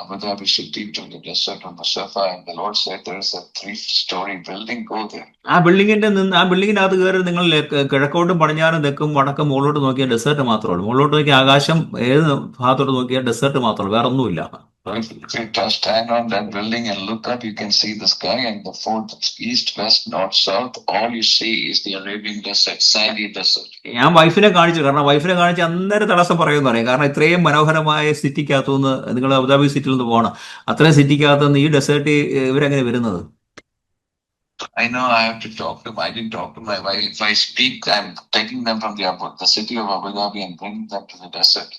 Abu Dhabi city to the desert of Musafa, and the Lord said there is a 3-story building, go there. ആ ബിൽഡിങ്ങിനകത്ത് കയറി നിങ്ങൾ കിഴക്കോട്ടും പടിഞ്ഞാറും തെക്കും വടക്കും മുകളിലോട്ട് നോക്കിയാൽ ഡെസേർട്ട് മാത്രമേ ഉള്ളൂ. മുകളിലോട്ട് നോക്കിയാൽ ആകാശം ഏത് ഭാഗത്തോട്ട് നോക്കിയാൽ ഡെസേർട്ട് മാത്രമേ ഉള്ളൂ, വേറെ ഒന്നുമില്ല. If you stand on that building and look up, you can see the sky and the 4th east, west, north, south. All you see is the Arabian desert, sandy desert. ഞാൻ വൈഫിനെ കാണിച്ചു, കാരണം വൈഫിനെ കാണിച്ച് അന്നേരം തടസ്സം പറയുമെന്ന് പറയും. കാരണം ഇത്രയും മനോഹരമായ സിറ്റിക്കകത്തുനിന്ന് നിങ്ങൾ അബുദാബി സിറ്റിയിൽ നിന്ന് പോകണം, അത്രയും സിറ്റിക്കകത്തുനിന്ന് ഈ ഡെസേർട്ട് ഇവരെങ്ങനെ വരുന്നത്? I know I have to talk to them. I didn't talk to my wife. If I speak, I'm taking them from the city of Abu Dhabi and bringing them to the desert.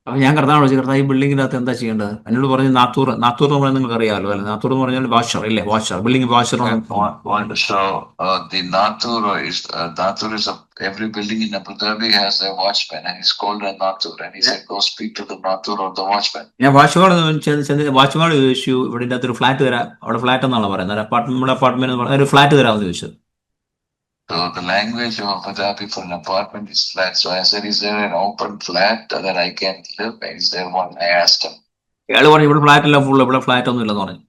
അപ്പൊ ഞാൻ കർത്താവ് വിളിച്ചു, കർത്താവ് ഈ ബിൽഡിങ്ങിനകത്ത് എന്താ ചെയ്യേണ്ടത്? എന്നോട് പറഞ്ഞു നാത്തൂർ എന്ന് പറഞ്ഞാൽ നിങ്ങൾക്ക് അറിയാമല്ലോ അല്ലെ? നാത്തൂർ എന്ന് പറഞ്ഞാൽ വാഷർ ഇല്ലേ, washer building washer. The Natur is every building in Abu Dhabi has a watchman, and he's called a Natur, and he said go speak to the Natur or the watchman. ഞാൻ വാച്ച്മാനോട് ചോദിച്ചു, ഇവിടെ ഇതിനകത്ത് ഒരു flat തരാം, അവിടെ flat എന്നാണ് പറയുന്നത്, apartment ഒരു ഫ്ലാറ്റ് തരാമെന്ന് ചോദിച്ചത്. So the language of Abu Dhabi for an apartment is flat. So I said, is there an open flat that I can live? Is there one? I asked him. അയാൾ പറഞ്ഞു ഇവിടെ flat അല്ല, full ഇവിടെ flat ഒന്നും ഇല്ലെന്ന് പറഞ്ഞു.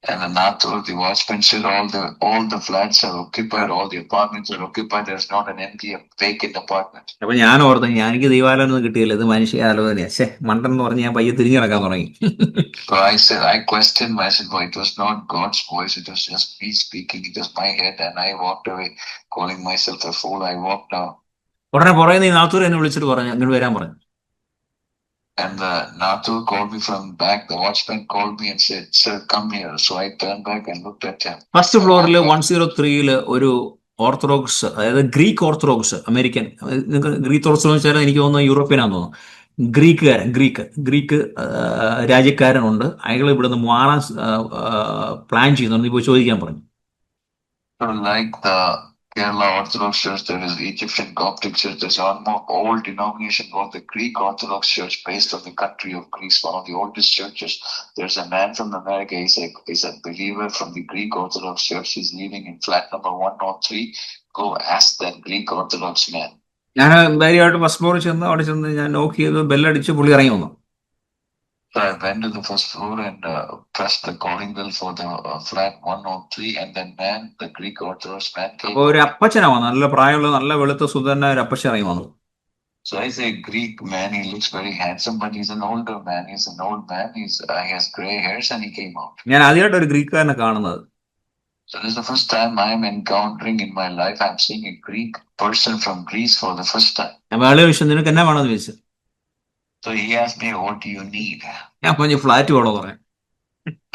And the Nathur, the watchman said, all the flats are occupied, all the apartments are occupied. There's not an empty, vacant apartment. അപ്പൊ ഞാൻ ഓർത്തു എനിക്ക് ദൈവാലോചന കിട്ടിയില്ല, ഇത് മനുഷ്യ ആലോചനയാ. മണ്ടൻ എന്ന് പറഞ്ഞ് ഞാൻ പയ്യെ തിരിഞ്ഞു നടക്കാൻ തുടങ്ങി. So I questioned myself. It was not God's voice. It was just me speaking. It was my head, and I walked away, calling myself a fool. I walked out. ഉടനെ പുറകെ നീ നാത്തൂർ എന്നെ വിളിച്ചിട്ട് പറഞ്ഞു, അങ്ങോട്ട് വരാൻ പറഞ്ഞു. And the Nathur called me from back. The watchman called me and said, "Sir, come here." So I turned back and looked at him. First ഫ്ലോറിൽ 103 ഒരു ഓർത്തഡോക്സ്, അതായത് Greek orthodox American, Greek orthodox എന്ന് വെച്ചാൽ എനിക്ക് തോന്നുന്നു യൂറോപ്യനാന്ന് തോന്നുന്നു, Greek രാജ്യക്കാരനുണ്ട്. അയാൾ ഇവിടുന്ന് മാറാൻ പ്ലാൻ ചെയ്യുന്നുണ്ട്, ഇപ്പോൾ ചോദിക്കാൻ പറഞ്ഞു. So like the Kerala Orthodox Church, there is Egyptian Coptic Church. There's one more old denomination called the Greek Orthodox Church, based on the country of Greece, one of the oldest churches. There's a man from America. He's a believer from the Greek Orthodox Church. He's living in flat number 103. Go ask that Greek Orthodox man. ഞാൻ ധൈര്യമായിട്ട് first ഫ്ലോറിൽ ചെന്ന് അവിടെ ചെന്ന് ഞാൻ നോക്ക് ചെയ്ത് ബെല്ലടിച്ച് പുള്ളി ഇറങ്ങി വന്നു. So I went to the first floor and pressed the calling bell for the flat 103, and then the Greek Orthodox man came. അപ്പൊ ഒരു അപ്പച്ചനാ വന്നു, നല്ല പ്രായമുള്ള നല്ല വെളുത്ത സുന്ദരനായ ഒരു അപ്പച്ചൻ ഇറങ്ങി വന്നു. So I say Greek man, he looks very handsome, but he's an older man. He's an old man. He has gray hairs, and he came out. ഞാൻ ആദ്യമായിട്ട് ഒരു ഗ്രീക്കുകാരനെ കാണുന്നത്. So this is the first time I am encountering in my life. I'm seeing a Greek person from Greece for the first time. അയാളെ വിഷയം നിനക്ക് എന്നാ വേണമെന്ന് ചോദിച്ചു. So he asked me, "What do you need?" ഞാൻ പറഞ്ഞു flat വേണോ പറയാം.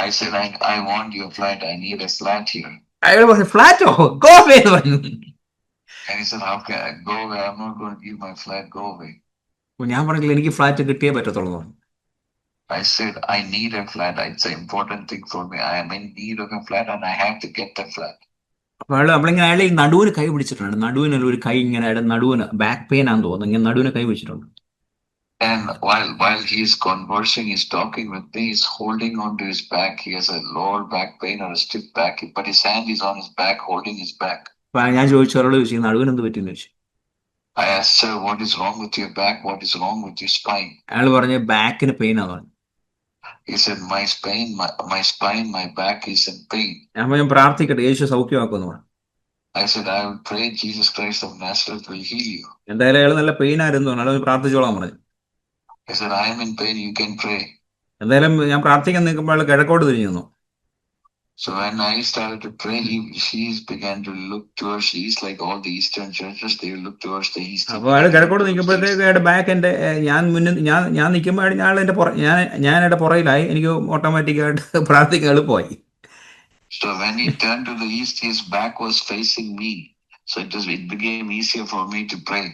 I said, I want your flat. I need a flat here. അയാൾ പറഞ്ഞു ഫ്ലാറ്റോ, ഗോ അവേ എന്ന് പറഞ്ഞു. And he said, "How can I go away? I'm not going to give my flat. Go away." ഞാൻ പറഞ്ഞില്ല, എനിക്ക് flat കിട്ടിയേ പറ്റത്തുള്ളൂ പറഞ്ഞു. I said, I need a flat. It's an important thing for me. I am in need of a flat, and I have to get the flat. അപ്പൊ നമ്മളിങ്ങനെ അയാളെ ഈ നടുവിന് കൈ പിടിച്ചിട്ടുണ്ട്. നടുവിനുള്ള ഒരു കൈ ഇങ്ങനെ അയാളുടെ നടുവിന് ബാക്ക് പെയിൻ ആണെന്ന് തോന്നുന്നു, ഇങ്ങനെ നടുവിന് കൈ പിടിച്ചിട്ടുണ്ട്. And while he's conversing, he's talking with me, he's holding on to his back. He has a lower back pain or a stiff back, but his hand is on his back, holding his back. അപ്പൊ ഞാൻ ചോദിച്ചു, അവരോട് ചോദിച്ചു, നടുവിന് എന്ത് പറ്റിയെന്ന് ചോദിച്ചു. I asked, "Sir, what is wrong with your back? What is wrong with your spine?" അയാൾ പറഞ്ഞു ബാക്കിന് പെയിൻ ആണെന്ന് പറഞ്ഞു. He said, my spine, my back is in pain. ഞാൻ പ്രാർത്ഥിക്കട്ടെ, യേശു സൗഖ്യമാക്കുമെന്ന് പറഞ്ഞു. I said, I will pray Jesus Christ of Nazareth will heal you. എന്തായാലും അയാൾ നല്ല pain ആയിരുന്നു, അയാൾ പ്രാർത്ഥിച്ചോളാൻ പറഞ്ഞു. I said, I am in pain, you can pray. എന്തായാലും ഞാൻ പ്രാർത്ഥിക്കാൻ നിൽക്കുമ്പോൾ അയാൾ കിഴക്കോട്ട് തിരിഞ്ഞു നിന്നു. So when I started to pray, she began to look towards the east, like all the Eastern churches, they look towards the east. അപ്പൊ അയാൾ കിഴക്കോട്ട് നിൽക്കുമ്പോഴത്തേക്ക് അയാളുടെ ബാക്ക് എന്റെ ഞാൻ നിൽക്കുമ്പോൾ ഞാൻ എന്റെ പുറയിലായി, എനിക്ക് ഓട്ടോമാറ്റിക്കായിട്ട് പ്രാർത്ഥിക്കാൻ എളുപ്പമായി. So when he turned to the east, his back was facing me. So it became easier for me to pray.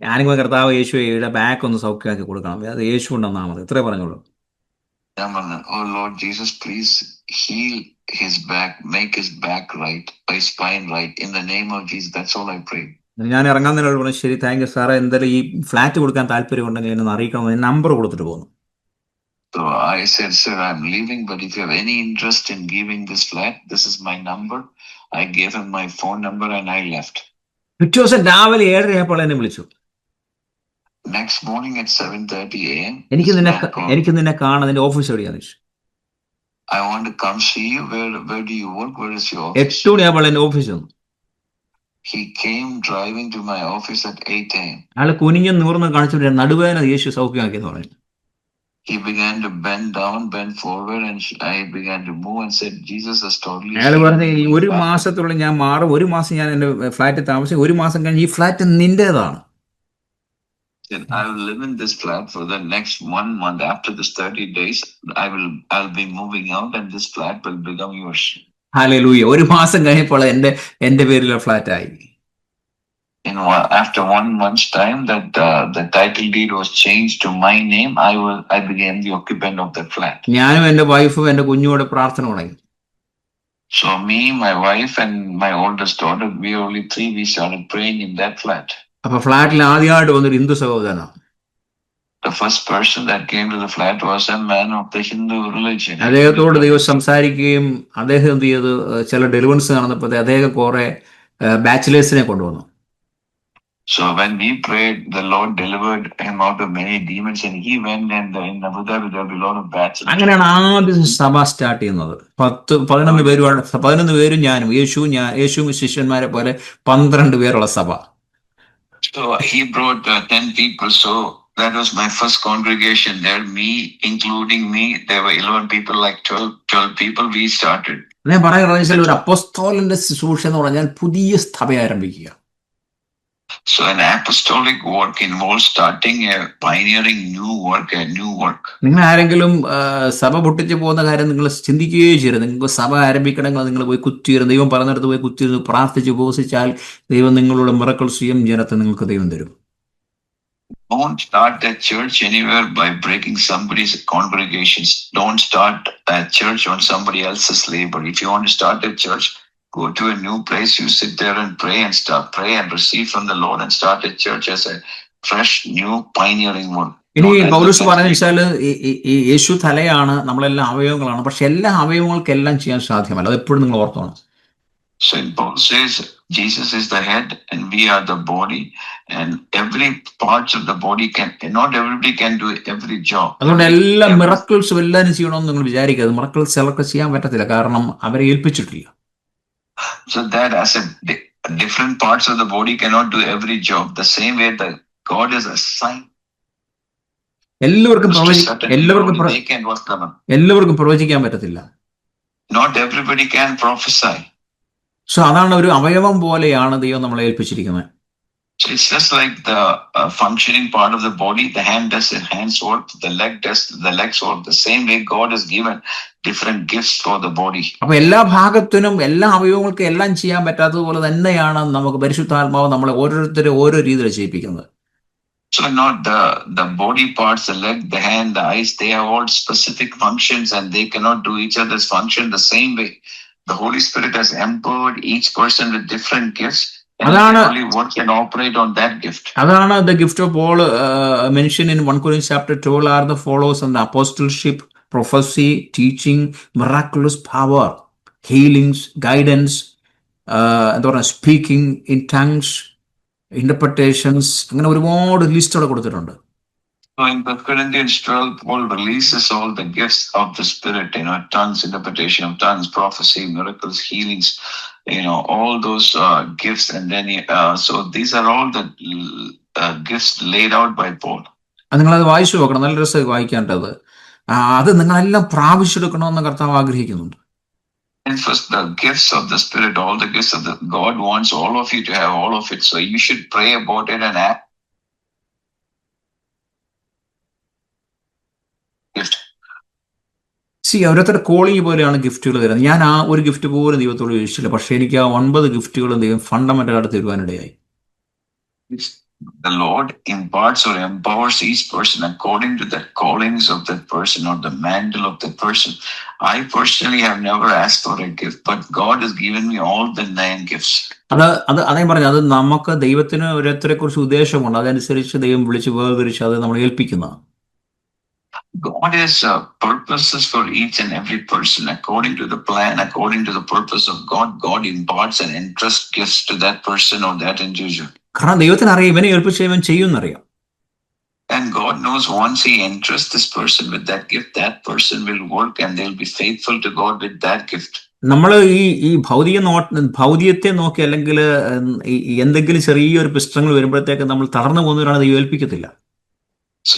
ഞാനിങ്ങനെ കർത്താവ് യേശുയുടെ ബാക്ക് ഒന്ന് സൗഖ്യമാക്കി കൊടുക്കണം, അത് യേശു ഉണ്ടെന്നാ മതി, ഇത്രേ പറഞ്ഞോളൂ. Oh Lord Jesus, please heal his back, make his back right, his spine right, in the name of Jesus. That's all I pray. ഞാൻ ഇറങ്ങാൻ പറഞ്ഞു, ശരി, താങ്ക് യു സാറേ, എന്തായാലും ഈ ഫ്ലാറ്റ് കൊടുക്കാൻ താല്പര്യം ഉണ്ടെങ്കിൽ എന്നെ അറിയിക്കണം, നമ്പർ കൊടുത്തിട്ട് പോകുന്നു. So I said, "Sir, I'm leaving, but if you have any interest in giving this flat, this is my number." I gave him my phone number and I left. പിറ്റേ ദിവസം രാവിലെ 7:30 ആയപ്പോൾ എന്നെ വിളിച്ചു. Next morning at 7:30 a.m. എനിക്ക് നിന്നെ കാണാൻ, നിന്റെ ഓഫീസ് എവിടെയാന്ന് ചോദിച്ചു. I want to come see you. Where do you work? Where is your office? 8 മണിയായപ്പോൾ എന്റെ ഓഫീസ് വന്നു. He came driving to my office at 8 a.m. അയാൾ കുനിഞ്ഞും നിവർന്ന് കാണിച്ചിട്ട് നടുവേദന യേശു സൗഖ്യമാക്കിയെന്ന് പറഞ്ഞു. He began to bend down, bend forward, and I began to move and said, "Jesus has totally." അയാൾ പറഞ്ഞു, ഒരു മാസത്തുള്ളിൽ ഞാൻ മാറും, ഒരു മാസം ഞാൻ എന്റെ ഫ്ലാറ്റിൽ താമസിക്കും, ഒരു മാസം കഴിഞ്ഞ് ഈ flat നിന്റേതാണ്. I will live in this flat for the next 1 month. After this 30 days, I'll be moving out, and this flat will become yours. Hallelujah. ഒരു മാസം കഴിഞ്ഞപ്പോൾ എന്റെ പേരിലെ ഫ്ലാറ്റ് ആയി. After 1 month's time, that the title deed was changed to my name. I became the occupant of that flat. ഞാനും എന്റെ വൈഫും എന്റെ കുഞ്ഞുകൂടെ പ്രാർത്ഥന തുടങ്ങി. So me, my wife, and my oldest daughter, we only three, we started praying in that flat. അപ്പൊ ഫ്ലാറ്റിൽ ആദ്യമായിട്ട് വന്നൊരു ഹിന്ദു സഹോദരനാണ്. The first person that came to the flat was a man of the Hindu religion. അദ്ദേഹത്തോട് ദൈവം സംസാരിക്കുകയും അദ്ദേഹം എന്ത് ചെയ്തു, ചില ഡെലിവറൻസ് നടന്നപ്പോൾ അദ്ദേഹം കുറെ ബാച്ചിലേഴ്സിനെ കൊണ്ടുവന്നു. So when we prayed, the Lord delivered him out of many demons, and he went, and in Abu Dhabi there will be a lot of bats. അങ്ങനെയാണ് ആദ്യം സഭ സ്റ്റാർട്ട് ചെയ്യുന്നത്. 11 പേരും ഞാനും യേശുവും ശിഷ്യന്മാരെ പോലെ 12 പേരുള്ള സഭ. So he brought 10 people. So that was my first congregation there. Me, including me, there were 11 people, like 12 people we started. ഞാൻ പറയുന്നത് ഒരു അപ്പോസ്തലന്റെ ശുശ്രൂഷ എന്ന് പറഞ്ഞാൽ പുതിയ സഭ ആരംഭിക്കുക. So an apostolic work involves starting a pioneering new work. നിങ്ങൾ ആരെങ്കിലും സഭ പൊട്ടിച്ചു പോകുന്ന കാര്യം നിങ്ങൾ ചിന്തിക്കുകയോ ചെയ്യരുത്. നിങ്ങൾക്ക് സഭ ആരംഭിക്കണമെങ്കിൽ നിങ്ങൾ പോയി കുത്തിയിരുന്നു, ദൈവം പറഞ്ഞിടത്ത് പോയി കുത്തിയിരുന്നു, പ്രാർത്ഥിച്ച് ഉപവസിച്ചാൽ ദൈവം നിങ്ങളുടെ മിറക്കിൾസ് ചെയ്യും, ജനത്തെ നിങ്ങൾക്ക് ദൈവം തരും. Don't start a church anywhere by breaking somebody's congregations. Don't start a church on somebody else's labor. If you want to start a church, go to a new place, you sit there and pray and receive from the Lord and start a church as a fresh, new, pioneering one. ഇനി പൗലോസ് പറയുന്നത് വെച്ചാൽ ഈ യേശു തലയാണ്, നമ്മളെല്ലാം അവയവങ്ങളാണ്, പക്ഷെ എല്ലാ അവയവങ്ങൾക്കെല്ലാം ചെയ്യാൻ സാധ്യമല്ല. അത് എപ്പോഴും നിങ്ങൾ ഓർത്തോണം. So Paul says Jesus is the head and we are the body, and every parts of the body not everybody can do every job. അതുകൊണ്ട് എല്ലാ മിറക്കിൾസും എല്ലാവരും ചെയ്യണമെന്ന് നിങ്ങൾ വിചാരിക്കരുത്. മിറക്കിൾസ് ചിലർക്ക് ചെയ്യാൻ പറ്റത്തില്ല, കാരണം അവരെ ഏൽപ്പിച്ചിട്ടില്ല. So that as a different parts of the body cannot do every job. The same way that God is assigned. എല്ലാവർക്കും പ്രവചിക്കാൻ പറ്റത്തില്ല. Not everybody can prophesy. So അതാണ് ഒരു അവയവം പോലെയാണ് ദൈവം നമ്മളെ ഏൽപ്പിച്ചിരിക്കുന്നത്. So it's just like the functioning part of the body. The hand does the hand's work, the leg does the leg's work. The same way God has given different gifts for the body. അപ്പൊ എല്ലാ ഭാഗത്തിനും എല്ലാ അവയവങ്ങൾക്കും എല്ലാം ചെയ്യാൻ പറ്റാത്തതുപോലെ തന്നെയാണ് നമുക്ക് പരിശുദ്ധാത്മാവ് നമ്മളെ ഓരോരുത്തരെ ഓരോ രീതിയിൽ ചെയ്യിപ്പിക്കുന്നത്. So not the body parts, the leg, the hand, the eyes, they have all specific functions and they cannot do each other's function the same way. The Holy Spirit has empowered each person with different gifts. അതാണ് only one can operate on that gift. അതാണ് the gift of Paul mentioned in 1 Corinthians chapter 12 are the follows and the apostleship, prophecy, teaching, miraculous power, healings, guidance, speaking in tongues, interpretations. അങ്ങനെ ഒരുപാട് list അവിടെ കൊടുത്തിട്ടുണ്ട്. So in 1 Corinthians 12, Paul releases all the gifts of the Spirit, tongues, interpretation of tongues, prophecy, miracles, healings, all those gifts. And then, so these are all the gifts laid out by Paul. നിങ്ങളത് വായിച്ചു നോക്കണം, നല്ല രസം വായിക്കേണ്ടത്. അത് നിങ്ങളെല്ലാം പ്രാപിച്ചെടുക്കണമെന്ന് കർത്താവ് ആഗ്രഹിക്കുന്നുണ്ട്. And first, the gifts of the Spirit, all the gifts of the God wants all of you to have all of it. So you should pray about it and act. ഓരോരുത്തരുടെ കോളിംഗ് പോലെയാണ് ഗിഫ്റ്റുകൾ തരുന്നത്. ഞാൻ ആ ഒരു gift പോലും ദൈവത്തോട് ചോദിച്ചില്ല, പക്ഷെ എനിക്ക് ആ 9 ഗിഫ്റ്റുകളും ദൈവം ഫണ്ടമെന്റലായിട്ട് തരുവാനിടയായി. The Lord imparts or empowers each person according to the callings of that person or the mantle of that person. I personally have never asked for a gift, but God has given me all the 9 gifts. അതേ പറഞ്ഞു, അത് നമുക്ക് ദൈവത്തിന് ഓരോരുത്തരെ കുറിച്ച് ഉദ്ദേശമുണ്ട്, അതനുസരിച്ച് ദൈവം വിളിച്ച് വേർതിരിച്ച് അത് നമ്മൾ ഏൽപ്പിക്കുന്നതാണ്. God has purposes for each and every person according to the plan, according to the purpose of God. God imparts and entrusts gifts to that person or that individual. കാരണം ദൈവത്തിന് അറിയാം ഇവനെ ഏൽപ്പിച്ച ഇവൻ ചെയ്യുമെന്നറിയാം. And God knows once He entrusts this person with that gift, that person will work and they'll be faithful to God with that gift. നമ്മൾ ഈ ഭൗതികത്തെ നോക്കി അല്ലെങ്കിൽ എന്തെങ്കിലും ചെറിയൊരു പ്രശ്നങ്ങൾ വരുമ്പോഴത്തേക്ക് നമ്മൾ തളർന്നു പോകുന്നവരാണ് ദൈവം ഏൽപ്പിക്കത്തില്ല. So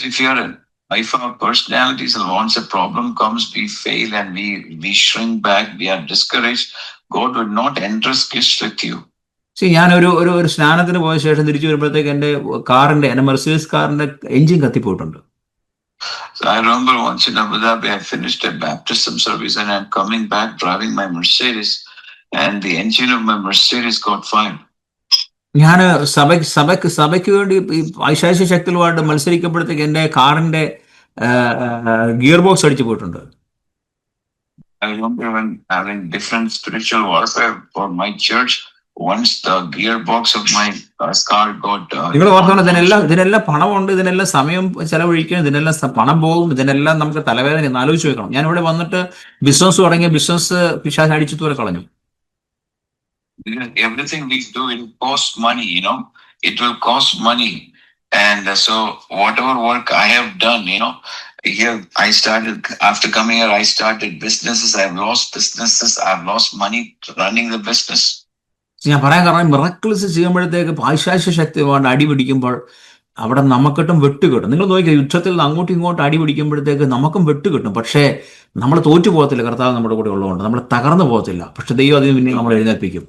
if our personalities, once a problem comes, we fail and we shrink back, we are discouraged, God would not entrust gifts with you. ഞാൻ ഒരു സ്നാനത്തിന് പോയ ശേഷം തിരിച്ചു വരുമ്പോഴത്തേക്ക് എന്റെ മെർസിഡീസ് കാറിന്റെ engine കത്തിപ്പോയിട്ടുണ്ട്. So I remember once in Abu Dhabi, I finished a baptism service and I'm coming back driving my Mercedes and the engine of my Mercedes got fire. ഞാൻ സഭയ്ക്ക് വേണ്ടി ഐശാശ്യ ശക്തികളുമായിട്ട് മത്സരിക്കപ്പെടുത്തേക്ക് എന്റെ കാറിന്റെ ഗിയർ ബോക്സ് അടിച്ചു പോയിട്ടുണ്ട്. I remember when having different spiritual warfare for my church. Once the gearbox of my car got നിങ്ങൾ ഓർക്കണം, ഇതിനെല്ലാം പണമുണ്ട്, ഇതിനെല്ലാം സമയം ചെലവഴിക്കണം, ഇതിനെല്ലാം പണം പോകും, ഇതിനെല്ലാം നമുക്ക് തലവേദന ആലോചിച്ച് വെക്കണം. ഞാൻ ഇവിടെ വന്നിട്ട് ബിസിനസ് തുടങ്ങിയ ബിസിനസ് പിശാച് അടിച്ചു പോലെ കളഞ്ഞു. Everything we do, it costs money, it will cost money. And so whatever work I have done, here I started, after coming here, I started businesses. I've lost businesses. I've lost money running the business. ഞാൻ പറയാൻ കാരണം miracles ചെയ്യുമ്പോഴത്തേക്ക് പാശ്ചാത്യ ശക്തിയുമായിട്ട് അടി പിടിക്കുമ്പോൾ അവിടെ നമുക്കിട്ടും വെട്ടുകിട്ടും. നിങ്ങൾ നോക്കിയാൽ യുദ്ധത്തിൽ നിന്ന് അങ്ങോട്ടും ഇങ്ങോട്ടും അടി പിടിക്കുമ്പോഴത്തേക്ക് നമുക്കും വെട്ടുകിട്ടും. പക്ഷേ നമ്മൾ തോറ്റു പോകത്തില്ല. കർത്താവ് നമ്മുടെ കൂടെ ഉള്ളതുകൊണ്ട് നമ്മൾ തകർന്നു പോകത്തില്ല. പക്ഷെ ദൈവം അതിന് പിന്നെ നമ്മൾ എഴുന്നേൽപ്പിക്കും.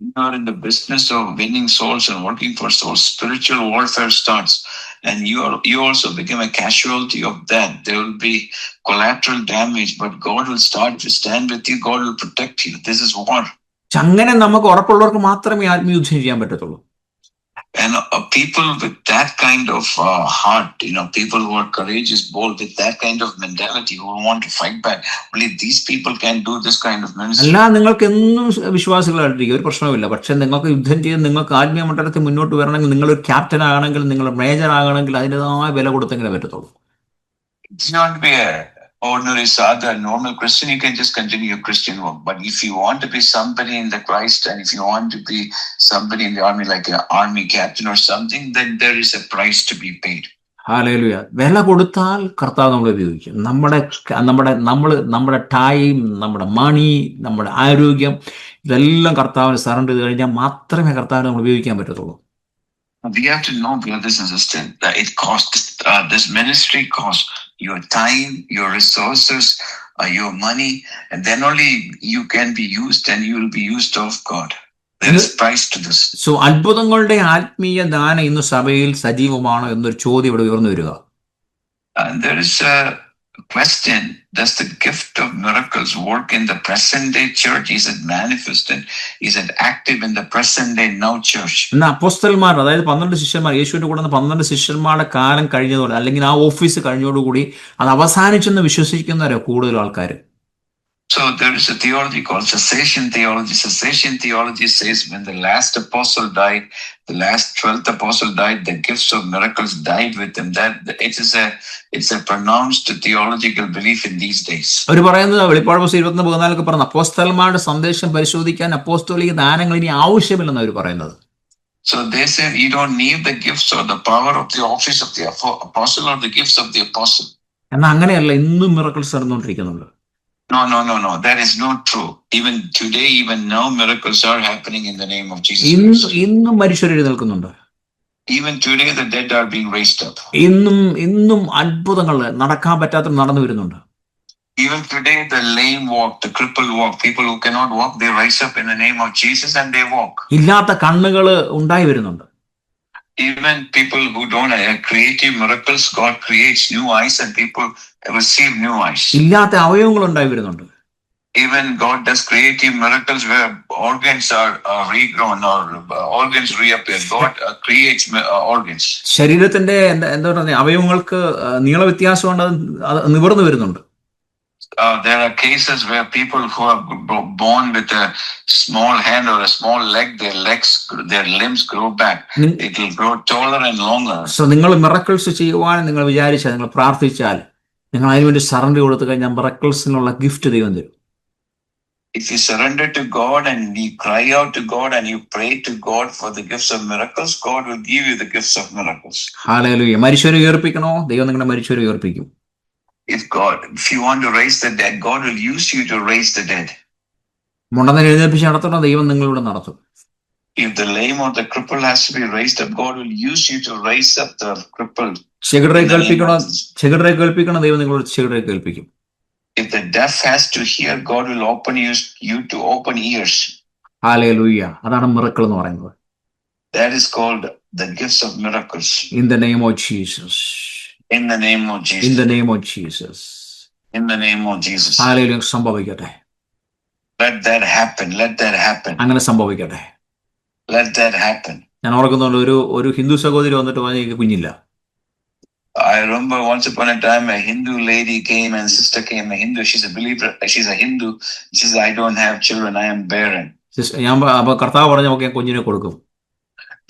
You are in the business of winning souls and working for souls. Spiritual warfare starts, and you also become a casualty of that. There will be collateral damage, but God will start to stand with you. God will protect you. This is war. അങ്ങനെ നമുക്ക് ഉറപ്പുള്ളവർക്ക് മാത്രമേ ആത്മീയുദ്ധം ചെയ്യാൻ പറ്റത്തുള്ളൂ. And people with that kind of heart, people who are courageous, bold, with that kind of mentality, who want to fight back, only these people can do this kind of ministry. അല്ല, നിങ്ങൾക്ക് എന്നും വിശ്വാസികളായിട്ടിരിക്കും, ഒരു പ്രശ്നവുമില്ല. പക്ഷെ നിങ്ങൾക്ക് യുദ്ധം ചെയ്ത് നിങ്ങൾക്ക് ആത്മീയ മണ്ഡലത്തിൽ മുന്നോട്ട് വരണമെങ്കിൽ, നിങ്ങളൊരു ക്യാപ്റ്റൻ ആകണമെങ്കിൽ, നിങ്ങൾ മേജർ ആകണമെങ്കിൽ അതിൻ്റെതായ വില കൊടുത്തെങ്കിലേ പറ്റത്തുള്ളൂ. It's not be a ordinary sadha, normal Christian. You can just continue your Christian work. But if you want to be somebody in the Christ, and if you want to be somebody in the army, like an army captain or something, then there is a price to be paid. Hallelujah. വില കൊടുത്താൽ കർത്താവ് നമ്മളെ ഉപയോഗിക്കും. നമ്മുടെ time, നമ്മുടെ മണി, നമ്മുടെ ആരോഗ്യം, ഇതെല്ലാം കർത്താവിന് സറണ്ടർ ചെയ്ത് കഴിഞ്ഞാൽ മാത്രമേ കർത്താവിനെ നമ്മൾ ഉപയോഗിക്കാൻ പറ്റത്തുള്ളൂ. We have to know, brothers and sisters, that it costs. This ministry costs your time, your resources, your money, and then only you can be used, and you will be used of God. There is price to this. So അത്ഭുതങ്ങളുടെ ആത്മീയ ദാനം ഇന്ന് സഭയിൽ സജീവമാണോ എന്നൊരു ചോദ്യം ഇവിടെ ഉയർന്നു വരിക. There is a question: does the gift of miracles work in the present day church? Is it manifested? Is it active in the present day now church? എന്നാൽ അപ്പോസ്തലന്മാർ, അതായത് 12 ശിഷ്യന്മാർ, യേശുവിന്റെ കൂടെ 12 ശിഷ്യന്മാരുടെ കാലം കഴിഞ്ഞതോടെ, അല്ലെങ്കിൽ ആ ഓഫീസ് കഴിഞ്ഞതോടുകൂടി അത് അവസാനിച്ചെന്ന് വിശ്വസിക്കുന്നവരോ കൂടുതൽ ആൾക്കാർ. So there is a theology called cessation theology. Cessation theology says when the last apostle died, the last 12th apostle died, the gifts of miracles died with him. That it's a pronounced theological belief in these days. അവർ പറയുന്നത് വെളിപ്പാട് പുസ്തകം 21:14 പറഞ്ഞ അപ്പോസ്തലന്മാരുടെ സന്ദേശം പരിശോധിക്കാൻ അപ്പോസ്തോലിക ദാനങ്ങൾ ഇനി ആവശ്യമില്ലെന്ന് അവർ പറയുന്നത്. So they say you don't need the gifts or the power of the office of the apostle or the gifts of the apostle. എന്നാൽ അങ്ങനെയല്ല, ഇന്നും മിറക്കിൾസ് നടന്നുകൊണ്ടിരിക്കുന്നുണ്ട്. No. That is not true. Even today, even now, miracles are happening in the name of Jesus Christ. ഇന്നും മനുഷ്യർ എഴുന്നേൽക്കുന്നുണ്ട്. Even today, the dead are being raised up. ഇന്നും അത്ഭുതങ്ങൾ നടക്കാൻ പറ്റാത്ത നടന്നു വരുന്നുണ്ട്. Even today, the lame walk, the crippled walk. People who cannot walk, they rise up in the name of Jesus and they walk. ഇല്ലാത്ത കണ്ണുകൾ ഉണ്ടായി വരുന്നുണ്ട്. Even people who don't have creative miracles, God creates new eyes and people receive new eyes. ഇല്ലാത്ത അവയവങ്ങൾ ഉണ്ടായി വരുന്നുണ്ട്. Even God does creative miracles where organs are regrown or organs reappear. God creates organs. ശരീരത്തിന്റെ എന്താ പറയുക, അവയവങ്ങൾക്ക് നീള വ്യത്യാസമുണ്ട്, അത് നിവർന്നു വരുന്നുണ്ട്. There are cases where people who are born with a small hand or a small leg, their limbs grow back. It will grow taller and longer. So നിങ്ങൾ miracles ചെയ്യുവാൻ നിങ്ങൾ വിചാരിച്ചാൽ, നിങ്ങൾ പ്രാർത്ഥിച്ചാൽ, നിങ്ങൾ അതിനുവേണ്ടി സറണ്ടർ കൊടുത്തു കഴിഞ്ഞാൽ മിറക്കിൾസിനുള്ള ഗിഫ്റ്റ് ദൈവം തരും. If you surrender to God and you cry out to God and you pray to God for the gifts of miracles, God will give you the gifts of miracles. Hallelujah. മരിച്ചവരെ ഉയർപ്പിക്കണോ? ദൈവം നിങ്ങളുടെ മരിച്ചവരെ ഉയർപ്പിക്കും. If you want to raise the dead, God will use you to raise the dead. മുണ്ടനെ എഴുന്നേൽപ്പിച്ച് നടത്തണോ? ദൈവം നിങ്ങളിലൂടെ നടത്തും. If the lame or the crippled has to be raised up, God will use you to raise up the crippled. ചെകിടരെ കേൾപ്പിക്കണോ? ദൈവം നിങ്ങളോട് ചെകിടരെ കേൾപ്പിക്കും. If the deaf has to hear, God will open you to open ears. Hallelujah. അതാണ് miracle എന്ന് പറയുന്നത്. That is called the gifts of miracles. In the name of Jesus. In the name of Jesus. In the name of Jesus. In the name of Jesus. Hallelujah. സംഭവിക്കട്ടെ. Let that happen. Let that happen. അങ്ങനെ സംഭവിക്കട്ടെ. Let that happen. ഞാൻ ഓർക്കുന്നുണ്ട്, ഒരു ഹിന്ദു സഹോദരി വന്നിട്ട് പറഞ്ഞു കുഞ്ഞില്ല. I remember once upon a time a Hindu lady came and sister came, a Hindu, she's a believer, she's a Hindu. She says, I don't have children, I am barren. ഞാൻ കർത്താവ് പറഞ്ഞു, okay, കുഞ്ഞിനെ കൊടുക്കും.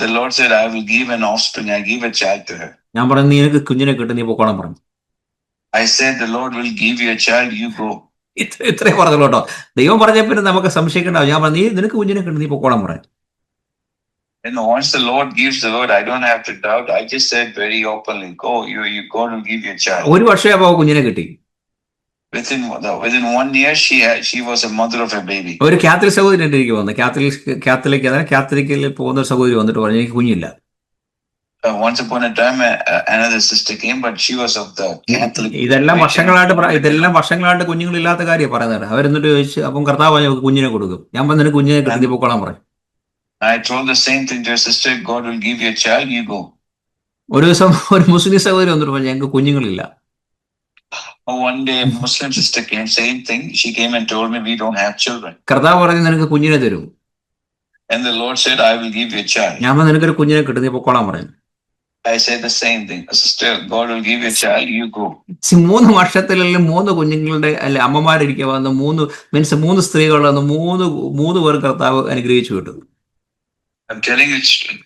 The Lord said, I will give an offspring, I give a child to her. ഞാൻ പറഞ്ഞു, നീ എനിക്ക് കുഞ്ഞിനെ കിട്ടും, നീ പൊക്കോളം പറഞ്ഞു. I said, the Lord will give you a child, you go. ഇത്രയും പറഞ്ഞല്ലോ കേട്ടോ. ദൈവം പറഞ്ഞ പിന്നെ നമുക്ക് സംശയിക്കേണ്ട. ഞാൻ പറഞ്ഞു, നിനക്ക് കുഞ്ഞിനെ കിട്ടും, നീ പൊക്കോളം പറഞ്ഞു. And once the Lord gives the word, I don't have to doubt. I just said very openly, go, you God will give you a child. ഒരു വർഷമായപ്പോൾ ആ കുഞ്ഞിനെ കിട്ടി. Within 1 year, she was a mother of a baby. ഒരു Catholic സഹോദരി എൻ്റെ എനിക്ക് വന്നു. കാത്തലിക്കിൽ പോകുന്ന ഒരു സഹോദരി വന്നിട്ട് പറഞ്ഞു എനിക്ക് കുഞ്ഞില്ല. Once upon a time, another sister came, but she was of the Catholic. ഇതെല്ലാം വർഷങ്ങളായിട്ട് കുഞ്ഞുങ്ങളില്ലാത്ത കാര്യം പറയുന്നത്. അവരെന്നിട്ട് ചോദിച്ചു, അപ്പം കർത്താവ് പറഞ്ഞു കുഞ്ഞിനെ കൊടുക്കും. ഞാൻ പറഞ്ഞു കുഞ്ഞിനെ കിട്ടി പൊക്കോളാൻ പറയും. I told the same thing to your sister, God will give you a child, you go. ഒരു ദിവസം ഒരു മുസ്ലിം സഹോദരി വന്നിട്ട് പറഞ്ഞു ഞങ്ങൾക്ക് കുഞ്ഞുങ്ങളില്ല. One day a Muslim sister came, same thing. She came and told me we don't have children. കർത്താവ് പറഞ്ഞു നിനക്ക് കുഞ്ഞിനെ തരും. And the Lord said, I will give you a child. ഞാൻ പറഞ്ഞു നിനക്കൊരു കുഞ്ഞിനെ കിട്ടും, നീ പൊക്കോളാൻ പറയും. I said the same thing. Sister, God will give you a child, you go. 3 വർഷത്തിലെല്ലാം 3 കുഞ്ഞുങ്ങളുടെ അല്ലെ അമ്മമാരിരിക്കുക വന്ന് 3 സ്ത്രീകൾ വന്ന് 3 പേർ കർത്താവ് അനുഗ്രഹിച്ചു വിട്ടു. I'm telling you,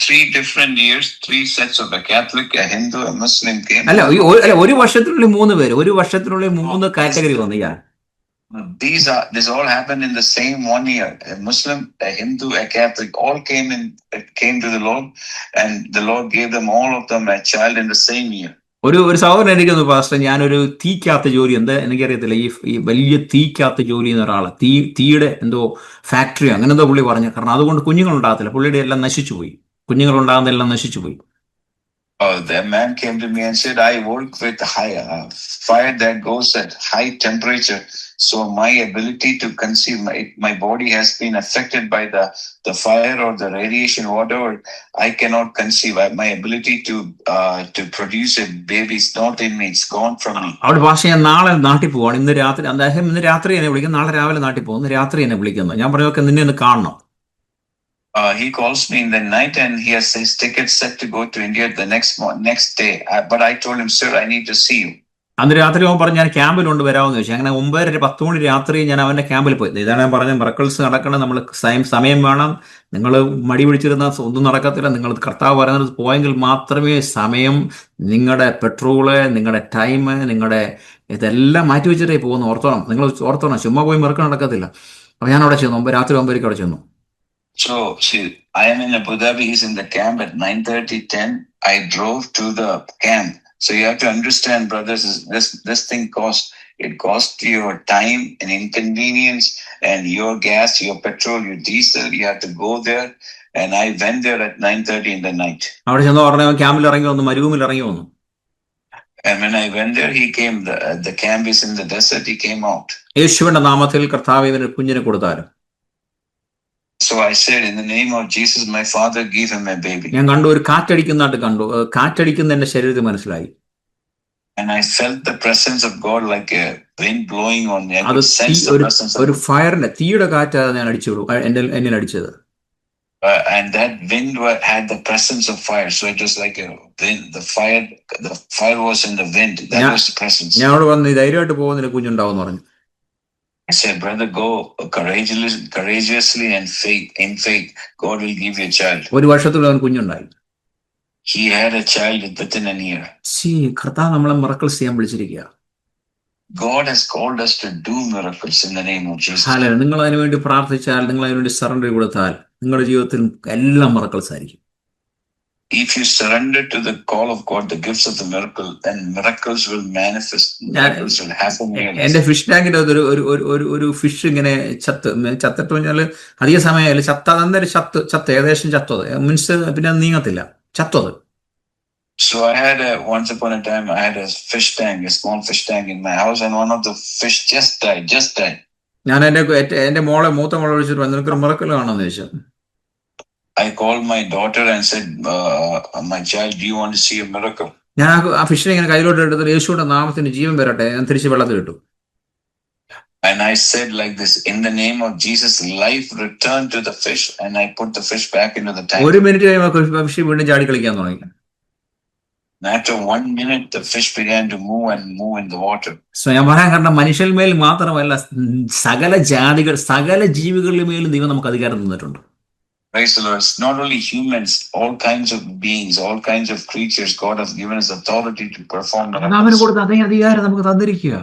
3 different years, 3 sets of a Catholic, a Hindu, a Muslim came. അല്ല ഒരു വർഷത്തിനുള്ളിൽ 3 പേര്, ഒരു വർഷത്തിനുള്ളിൽ 3 കാറ്റഗറി വന്നു. This all happened in the same 1 year. A Muslim, a Hindu, a Catholic, all came to the Lord, and the Lord gave them all of them a child in the same year. ഒരു സഹോദരൻ എനിക്കൊന്ന് pastor, ഞാനൊരു തീക്കാത്ത ജോലി, എന്താ എനിക്കറിയത്തില്ല, ഈ വലിയ തീക്കാത്ത ജോലി എന്ന ഒരാള്, തീയുടെ എന്തോ ഫാക്ടറി അങ്ങനെ എന്തോ പുള്ളി പറഞ്ഞു. കാരണം അതുകൊണ്ട് കുഞ്ഞുങ്ങൾ ഉണ്ടാകത്തില്ല, പുള്ളിയുടെ എല്ലാം നശിച്ചു പോയി, കുഞ്ഞുങ്ങൾ ഉണ്ടാകുന്നതെല്ലാം നശിച്ചു പോയി. The man came to me and said, I work with fire that goes at high temperature. So my ability to conceive, my body has been affected by the fire or the radiation, whatever. I cannot conceive. My ability to produce a baby is not in me. It's gone from me. അവിടെ ഭാഷ ഞാൻ നാളെ നാട്ടിൽ പോവാണ്. ഇന്ന് രാത്രി എന്നെ വിളിക്കും, നാളെ രാവിലെ നാട്ടിൽ പോകും, ഇന്ന് രാത്രി എന്നെ വിളിക്കുന്നു. ഞാൻ പറഞ്ഞു നിന്നെ ഒന്ന് കാണണം. He calls me in the night and he has his ticket set to go to India the next day. But I told him, sir, I need to see you. അന്ന് രാത്രി അവൻ പറഞ്ഞു ഞാൻ ക്യാമ്പിലുണ്ട് വരാമെന്ന് ചോദിച്ചു. അങ്ങനെ 9:30-10 മണി രാത്രി ഞാൻ അവന്റെ ക്യാമ്പിൽ പോയി. ഇതാണ് ഞാൻ പറഞ്ഞ മിറക്കിൾസ് നടക്കണം, നമ്മൾ സമയം വേണം. നിങ്ങൾ മടി പിടിച്ചിരുന്ന ഒന്നും നടക്കത്തില്ല. നിങ്ങൾ കർത്താവ് പറയുന്നത് പോയെങ്കിൽ മാത്രമേ സമയം, നിങ്ങളുടെ പെട്രോള്, നിങ്ങളുടെ ടൈം, നിങ്ങളുടെ ഇതെല്ലാം മാറ്റി വെച്ചിട്ടേ പോകുന്നു. നിങ്ങൾ ഓർത്തോണം, ചുമ്മാ പോയി മിറക്കൾ നടക്കത്തില്ല. അപ്പൊ ഞാൻ അവിടെ ചെന്നു, രാത്രി 9:00 അവിടെ ചെന്നു. So I am in Abu Dhabi, he's in the camp at 9:30, 10. I drove to the camp. So you have to understand, brothers, this thing cost your time and inconvenience and your gas, your petrol, your diesel. You have to go there. And I went there at 9:30 in the night. അവിടെ ചെന്ന് പറഞ്ഞ ക്യാമ്പിൽ ഇറങ്ങി വന്നു, മരുഭൂമിയിൽ ഇറങ്ങി വന്നു. And when I went there, he came. The camp is in the desert. He came out. യേശുവിന്റെ നാമത്തിൽ കർത്താവ് ഇവന് കുഞ്ഞിനെ കൊടുത്താലും. So I said, in the name of Jesus, my Father, give him a baby. ഞാൻ കണ്ടു, ഒരു കാറ്റടിക്കുന്നതായിട്ട് കണ്ടു. കാറ്റടിക്കുന്ന എന്റെ ശരീരത്തിൽ മനസ്സിലായി. And I felt the presence of God like a wind blowing on me. I could sense the presence of ഒരു ഫയറിന്റെ തീയുടെ കാറ്റാണ് ഞാൻ എന്നിൽ അടിച്ചത്. And that wind had the presence of fire. So it was like a wind. The fire was in the wind. That was the presence. ഞാൻ അവിടെ വന്ന് ധൈര്യമായിട്ട് പോകുന്നതിന് കുഞ്ഞുണ്ടാവും പറഞ്ഞു. I said, brother, go courageously and in faith, God will give you a child. ഒരു വർഷത്തിലുള്ള അവൻ കുഞ്ഞുണ്ടായി. He had a child within a year. കർത്താവ് നമ്മളെ മിറക്കിൾസ് ചെയ്യാൻ വിളിച്ചിരിക്കുക. God has called us to do miracles in the name of Jesus. നിങ്ങൾ അതിനുവേണ്ടി പ്രാർത്ഥിച്ചാൽ, നിങ്ങൾ അതിനുവേണ്ടി സറണ്ടർ കൊടുത്താൽ, നിങ്ങളുടെ ജീവിതത്തിൽ എല്ലാം മിറക്കിൾസ് ആയിരിക്കും. If you surrender to the call of God, the gifts of the miracle, then miracles will manifest. Miracles will happen. എന്റെ ഫിഷ് ടാങ്കിന്റെ ഒരു ഫിഷ് ഇങ്ങനെ ചത്തിട്ട് പറഞ്ഞാല് അധിക സമയം ചത്ത് ഏകദേശം ചത്തത് മീൻസ് പിന്നെ നീങ്ങത്തില്ല, ചത്തത്. So I had once upon a time I had a fish tank, a small fish tank in my house, and one of the fish just died. ഞാൻ എന്റെ മൂത്ത മോളെ വിളിച്ചിട്ട് നിനക്കൊരു മിറക്കിൾ കാണാന്ന് ചോദിച്ചു. I called my daughter and said, my child, do you want to see a miracle? ഞാൻ ആ ഫിഷിനെ ഇങ്ങനെ കയ്യിലോട്ട് എടുത്തിട്ട് യേശുവിന്റെ നാമത്തിന് ജീവൻ വരട്ടെ, ഞാൻ തിരിച്ച് വെള്ളത്തിൽ ഇട്ടു. And I said like this, in the name of Jesus, life returned to the fish, and I put the fish back into the tank. 1 minute കഴിയുമ്പോൾ ഫിഷ് വീണ്ടും ചാടി കളിക്കാൻ തുടങ്ങി. And after 1 minute, the fish began to move in the water. So ഞാൻ പറയാൻ കാരണം മനുഷ്യന്മേൽ മാത്രമല്ല, സകല ജീവികളുടെ മേലും ദൈവം നമുക്ക് അധികാരം തന്നിട്ടുണ്ട്. Praise the Lord. It's not only humans, all kinds of beings, all kinds of creatures, God has given us authority to perform miracles. അവന് കൊടുത്ത അതേ അധികാരം നമുക്ക് തന്നിരിക്കുക.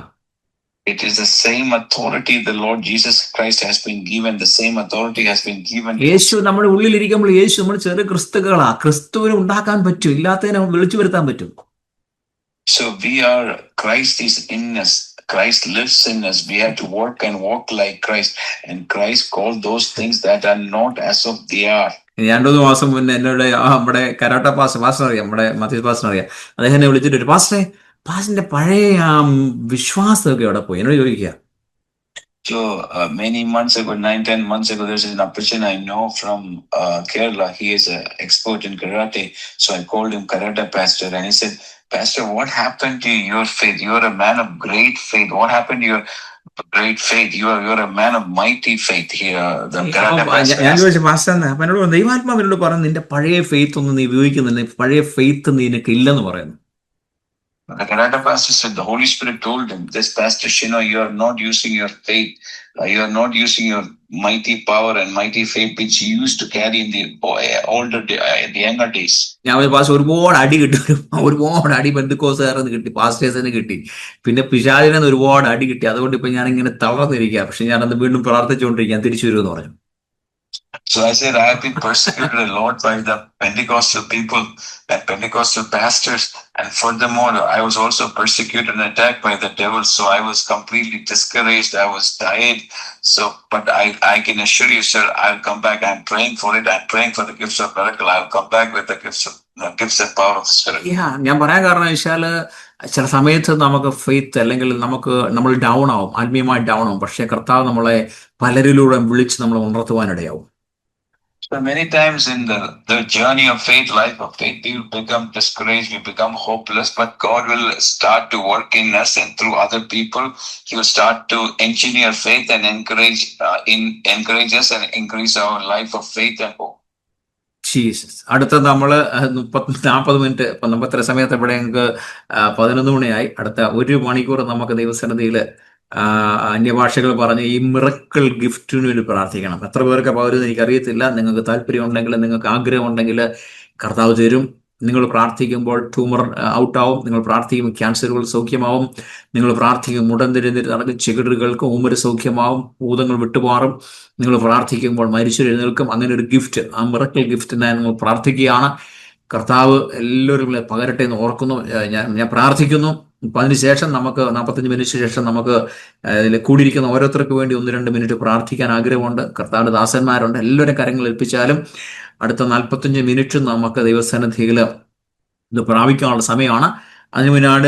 It is the same authority the Lord Jesus Christ has been given. The same authority has been given. യേശു നമ്മുടെ ഉള്ളിലിരിക്കുമ്പോൾ യേശു നമ്മൾ ചെറിയ ക്രിസ്തുക്കളാ. ക്രിസ്തുവിനെ ഉണ്ടാക്കാൻ പറ്റും, ഇല്ലാത്തതിനെ വിളിച്ചു വരുത്താൻ പറ്റും. So we are, Christ is in us. Christ lives in us. We have to work and walk like Christ. And Christ called those things that are not as of they are. 2 മാസം മുന്നേ എന്നോട് നമ്മുടെ karate pastor അറിയാം, നമ്മുടെ മത്തീസ് pastor അറിയാം, അദ്ദേഹം എന്നെ വിളിച്ചിട്ട് ഒരു പാസ്റ്ററിന്റെ പഴയ ആ വിശ്വാസമൊക്കെ അവിടെ പോയി എന്നോട് ചോദിക്കുക. So many months ago, 9-10 months ago, there's an person I know from Kerala. He is an expert in karate. So I called him Karate Pastor, and he said, Pastor, what happened to your faith? You're a man of great faith. What happened to your great faith? You're a man of mighty faith here. The Karate Pastor. ഞാൻ ചോദിച്ചു pastor, അപ്പൊ എന്നോട് ദൈവാത്മാവിനോട് പറഞ്ഞു നിന്റെ പഴയ faith ഒന്നും നീ ഉപയോഗിക്കുന്നില്ല, പഴയ ഫെയ്ത്ത് നിനക്ക് ഇല്ലെന്ന് പറയുന്നു. The Karate Pastor said the Holy Spirit told him, this Pastor Shino, you are not using your faith. You are not using your mighty power and mighty faith which you used to carry in the the younger days. ഞാൻ pastor ഒരുപാട് അടി കിട്ടും, ഒരുപാട് അടി ബന്ധുക്കോസുകാരെന്ന് കിട്ടി, പാസ്റ്റേഴ്സിന് കിട്ടി, പിന്നെ പിശാചിനെന്ന് ഒരുപാട് അടി കിട്ടി. അതുകൊണ്ട് ഇപ്പൊ ഞാൻ ഇങ്ങനെ തളർന്നിരിക്കുക. പക്ഷെ ഞാനത് വീണ്ടും പ്രാർത്ഥിച്ചുകൊണ്ടിരിക്കാൻ തിരിച്ചു വരുമെന്ന് പറഞ്ഞു. So I said, I have been persecuted a lot by the Pentecostal people and Pentecostal pastors. And furthermore, I was also persecuted and attacked by the devil. So I was completely discouraged. I was tired. So, but I can assure you, sir, I'll come back. I'm praying for it. I'm praying for the gifts of miracle. I'll come back with the gifts and power of the Spirit. ഞാൻ പറയാൻ കാരണം വെച്ചാല് ചില സമയത്ത് നമുക്ക് faith അല്ലെങ്കിൽ നമ്മൾ down ആവും, ആത്മീയമായി ഡൗൺ ആവും. പക്ഷെ കർത്താവ് നമ്മളെ പലരിലൂടെ വിളിച്ച് നമ്മളെ ഉണർത്തുവാനിടയാവും. So many times in the journey of faith, life of faith, we will become discouraged, we become hopeless, but God will start to work in us and through other people. He will start to engineer faith and encourage us and increase our life of faith and hope. Jesus. അടുത്ത നമ്മള് 40 minute, ഇപ്പൊ നമ്മൾ ഇത്ര സമയത്ത് ഇവിടെ ഞങ്ങൾക്ക് 11 മണിയായി. അടുത്ത 1 മണിക്കൂർ നമുക്ക് ദൈവസന്നിധിയിൽ അന്യഭാഷകൾ പറഞ്ഞ് ഈ മിറക്കിൾ ഗിഫ്റ്റിന് വേണ്ടി പ്രാർത്ഥിക്കണം. എത്ര പേർക്ക് പകരുമെന്ന് എനിക്കറിയത്തില്ല. നിങ്ങൾക്ക് താല്പര്യമുണ്ടെങ്കിൽ, നിങ്ങൾക്ക് ആഗ്രഹമുണ്ടെങ്കിൽ കർത്താവ് തരും. നിങ്ങൾ പ്രാർത്ഥിക്കുമ്പോൾ ട്യൂമർ ഔട്ടാവും, നിങ്ങൾ പ്രാർത്ഥിക്കുമ്പോൾ ക്യാൻസറുകൾ സൗഖ്യമാവും, നിങ്ങൾ പ്രാർത്ഥിക്കുമ്പോൾ മുടന്തിരുന്നിട്ട് നടക്കും ചെകിടുകൾക്ക് ഊമര് സൗഖ്യമാവും, ഭൂതങ്ങൾ വിട്ടുമാറും, നിങ്ങൾ പ്രാർത്ഥിക്കുമ്പോൾ മരിച്ചെഴുന്നേൽക്കും. അങ്ങനെ ഒരു ഗിഫ്റ്റ്, ആ മിറക്കിൾ ഗിഫ്റ്റിനായി നിങ്ങൾ പ്രാർത്ഥിക്കുകയാണ്. കർത്താവ് എല്ലാവരും പകരട്ടെ എന്ന് ഓർക്കുന്നു. ഞാൻ പ്രാർത്ഥിക്കുന്നു. അപ്പൊ അതിനുശേഷം നമുക്ക് 45 മിനിറ്റ് ശേഷം നമുക്ക് ഇതിൽ കൂടിയിരിക്കുന്ന ഓരോരുത്തർക്ക് വേണ്ടി 1-2 മിനിറ്റ് പ്രാർത്ഥിക്കാൻ ആഗ്രഹമുണ്ട്. കർത്താവിന്റെ ദാസന്മാരുണ്ട്, എല്ലാവരും കരങ്ങൾ ഏൽപ്പിച്ചാലും അടുത്ത 45 മിനിറ്റ് നമുക്ക് ദൈവസന്നിധിയിൽ ഇത് പ്രാപിക്കാനുള്ള സമയമാണ്. അതിന് മുന്നാട്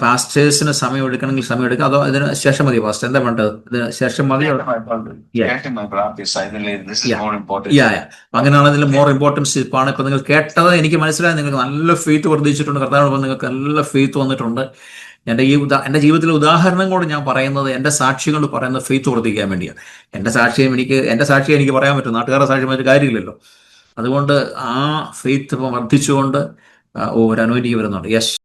പാസ്റ്റേഴ്സിന് സമയം എടുക്കണമെങ്കിൽ സമയം എടുക്കാം, അതോ ഇതിന് ശേഷം മതി പാസ്റ്റർ? എന്താ വേണ്ടത്? ഇതിന് ശേഷം മതി? അങ്ങനെയാണെങ്കിൽ മോർ ഇമ്പോർട്ടൻസ് ഇപ്പാണ്. ഇപ്പൊ നിങ്ങൾ കേട്ടത് എനിക്ക് മനസ്സിലായി, നിങ്ങൾക്ക് നല്ല ഫെയ്ത്ത് വർദ്ധിച്ചിട്ടുണ്ട്. കർത്താവ് നിങ്ങൾക്ക് നല്ല ഫെയ്ത്ത് വന്നിട്ടുണ്ട്. എൻ്റെ ജീവിതത്തിലെ ഉദാഹരണം കൂടെ ഞാൻ പറയുന്നത്, എൻ്റെ സാക്ഷികൾ പറയുന്നത് ഫെയ്ത്ത് വർദ്ധിക്കാൻ വേണ്ടിയാണ്. എൻ്റെ സാക്ഷിയെ എനിക്ക് പറയാൻ പറ്റും, നാട്ടുകാരുടെ സാക്ഷ്യം മറ്റു കാര്യമില്ലല്ലോ. അതുകൊണ്ട് ആ ഫെയ്ത്ത് ഇപ്പം വർദ്ധിച്ചുകൊണ്ട് ഒരു അനുഭൂതി വരുന്നുണ്ട്. യെസ്.